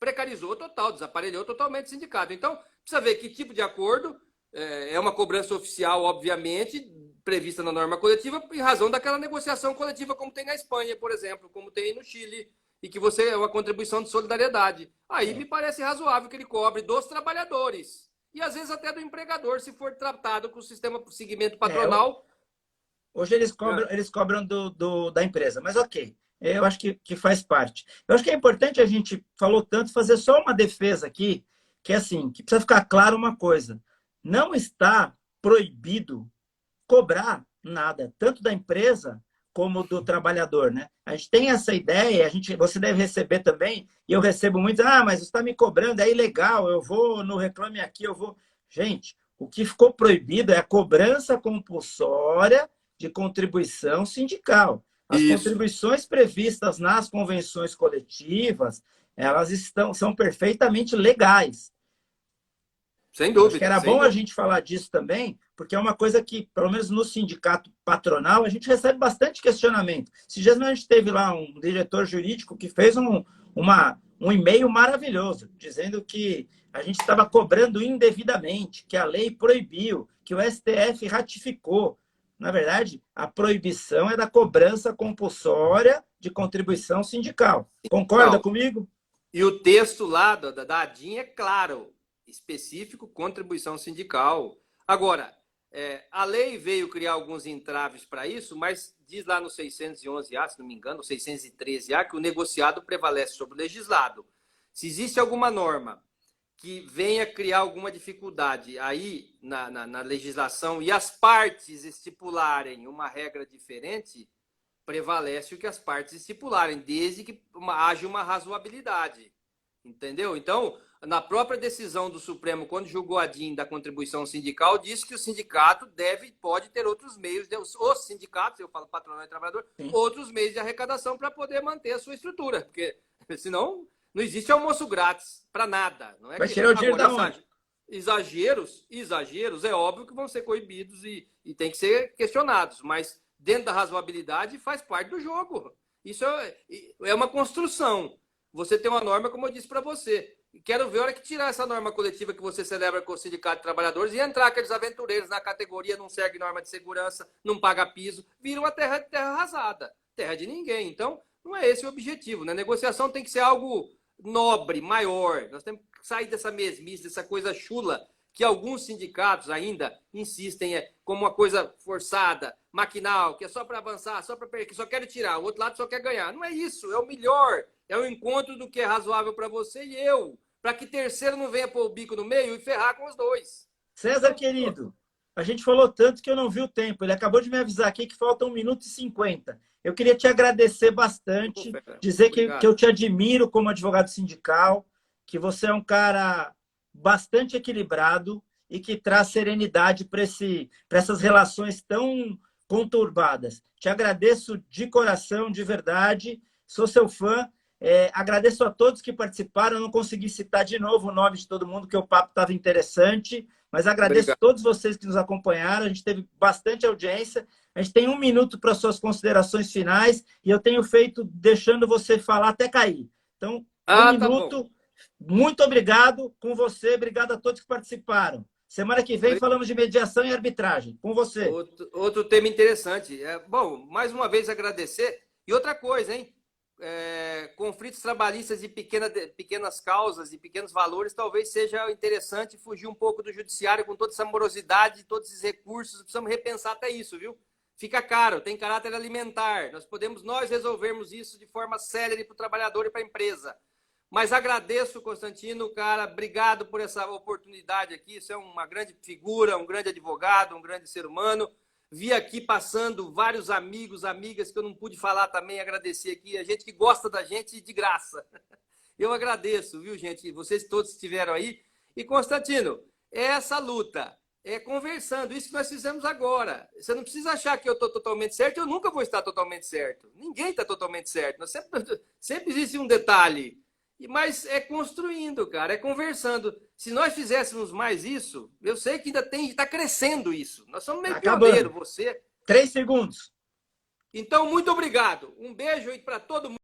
precarizou total, desaparelhou totalmente o sindicato. Então, precisa ver que tipo de acordo, é uma cobrança oficial, obviamente, prevista na norma coletiva em razão daquela negociação coletiva como tem na Espanha, por exemplo, como tem no Chile, e que você é uma contribuição de solidariedade. Aí me parece razoável que ele cobre dos trabalhadores e às vezes até do empregador, se for tratado com o sistema segmento patronal. Hoje eles cobram da empresa, mas ok, eu acho que faz parte. Eu acho que é importante, a gente falou tanto, fazer só uma defesa aqui, que é assim, que precisa ficar claro uma coisa, não está proibido cobrar nada, tanto da empresa como do trabalhador, né? A gente tem essa ideia, você deve receber também, e eu recebo muito, mas você está me cobrando, é ilegal, eu vou no Reclame Aqui, eu vou... Gente, o que ficou proibido é a cobrança compulsória de contribuição sindical. As contribuições previstas nas convenções coletivas, elas são perfeitamente legais. Sem dúvida. Acho que era bom a gente falar disso também, porque é uma coisa que, pelo menos no sindicato patronal, a gente recebe bastante questionamento. Esses dias a gente teve lá um diretor jurídico que fez um e-mail maravilhoso, dizendo que a gente estava cobrando indevidamente, que a lei proibiu, que o STF ratificou. Na verdade, a proibição é da cobrança compulsória de contribuição sindical. Concorda comigo? E o texto lá da ADIM é claro, específico, contribuição sindical. Agora, a lei veio criar alguns entraves para isso, mas diz lá no 611A, se não me engano, 613A, que o negociado prevalece sobre o legislado. Se existe alguma norma que venha criar alguma dificuldade aí na legislação e as partes estipularem uma regra diferente, prevalece o que as partes estipularem, desde que haja uma razoabilidade. Entendeu? Então, na própria decisão do Supremo, quando julgou a DIN da contribuição sindical, disse que o sindicato pode ter outros meios, os sindicatos, eu falo patronal e trabalhador, outros meios de arrecadação para poder manter a sua estrutura, porque senão não existe almoço grátis para nada. Não é vai tirar o dinheiro da onde? Exageros, é óbvio que vão ser coibidos e tem que ser questionados, mas dentro da razoabilidade faz parte do jogo. Isso é uma construção. Você tem uma norma, como eu disse para você. Quero ver a hora que tirar essa norma coletiva que você celebra com o Sindicato de Trabalhadores e entrar aqueles aventureiros na categoria, não segue norma de segurança, não paga piso, vira uma terra arrasada, terra de ninguém. Então, não é esse o objetivo. Né? A negociação tem que ser algo nobre, maior. Nós temos que sair dessa mesmice, dessa coisa chula, que alguns sindicatos ainda insistem como uma coisa forçada, maquinal, que é só para avançar, que só quer tirar, o outro lado só quer ganhar. Não é isso, é o melhor. É o encontro do que é razoável para você e eu, para que terceiro não venha pôr o bico no meio e ferrar com os dois. César, querido, a gente falou tanto que eu não vi o tempo. Ele acabou de me avisar aqui que falta 1 minuto e 50. Eu queria te agradecer bastante, dizer que eu te admiro como advogado sindical, que você é um cara bastante equilibrado e que traz serenidade para essas relações tão conturbadas. Te agradeço de coração, de verdade, sou seu fã. Agradeço a todos que participaram. Eu não consegui citar de novo o nome de todo mundo, porque o papo estava interessante, mas agradeço a todos vocês que nos acompanharam. A gente teve bastante audiência. A gente tem 1 minuto para suas considerações finais e eu tenho feito deixando você falar até cair. Então, 1 minuto. Bom. Muito obrigado com você. Obrigado a todos que participaram. Semana que vem falamos de mediação e arbitragem. Com você. Outro tema interessante. Bom, mais uma vez agradecer. E outra coisa, hein? Conflitos trabalhistas de pequenas causas e pequenos valores, talvez seja interessante fugir um pouco do judiciário com toda essa morosidade, todos esses recursos. Precisamos repensar até isso, viu? Fica caro, tem caráter alimentar. Nós resolvermos isso de forma célere para o trabalhador e para a empresa. Mas agradeço, Constantino, cara, obrigado por essa oportunidade aqui. Você é uma grande figura, um grande advogado, um grande ser humano. Vi aqui passando vários amigos, amigas que eu não pude falar também, agradecer aqui. A gente que gosta da gente de graça. Eu agradeço, viu, gente? Vocês todos estiveram aí. E, Constantino, essa luta, conversando, isso que nós fizemos agora. Você não precisa achar que eu estou totalmente certo, eu nunca vou estar totalmente certo. Ninguém está totalmente certo. Sempre existe um detalhe. Mas é construindo, cara, é conversando. Se nós fizéssemos mais isso, eu sei que ainda está crescendo isso. Nós somos meio pioneiro, você. 3 segundos. Então, muito obrigado. Um beijo aí para todo mundo.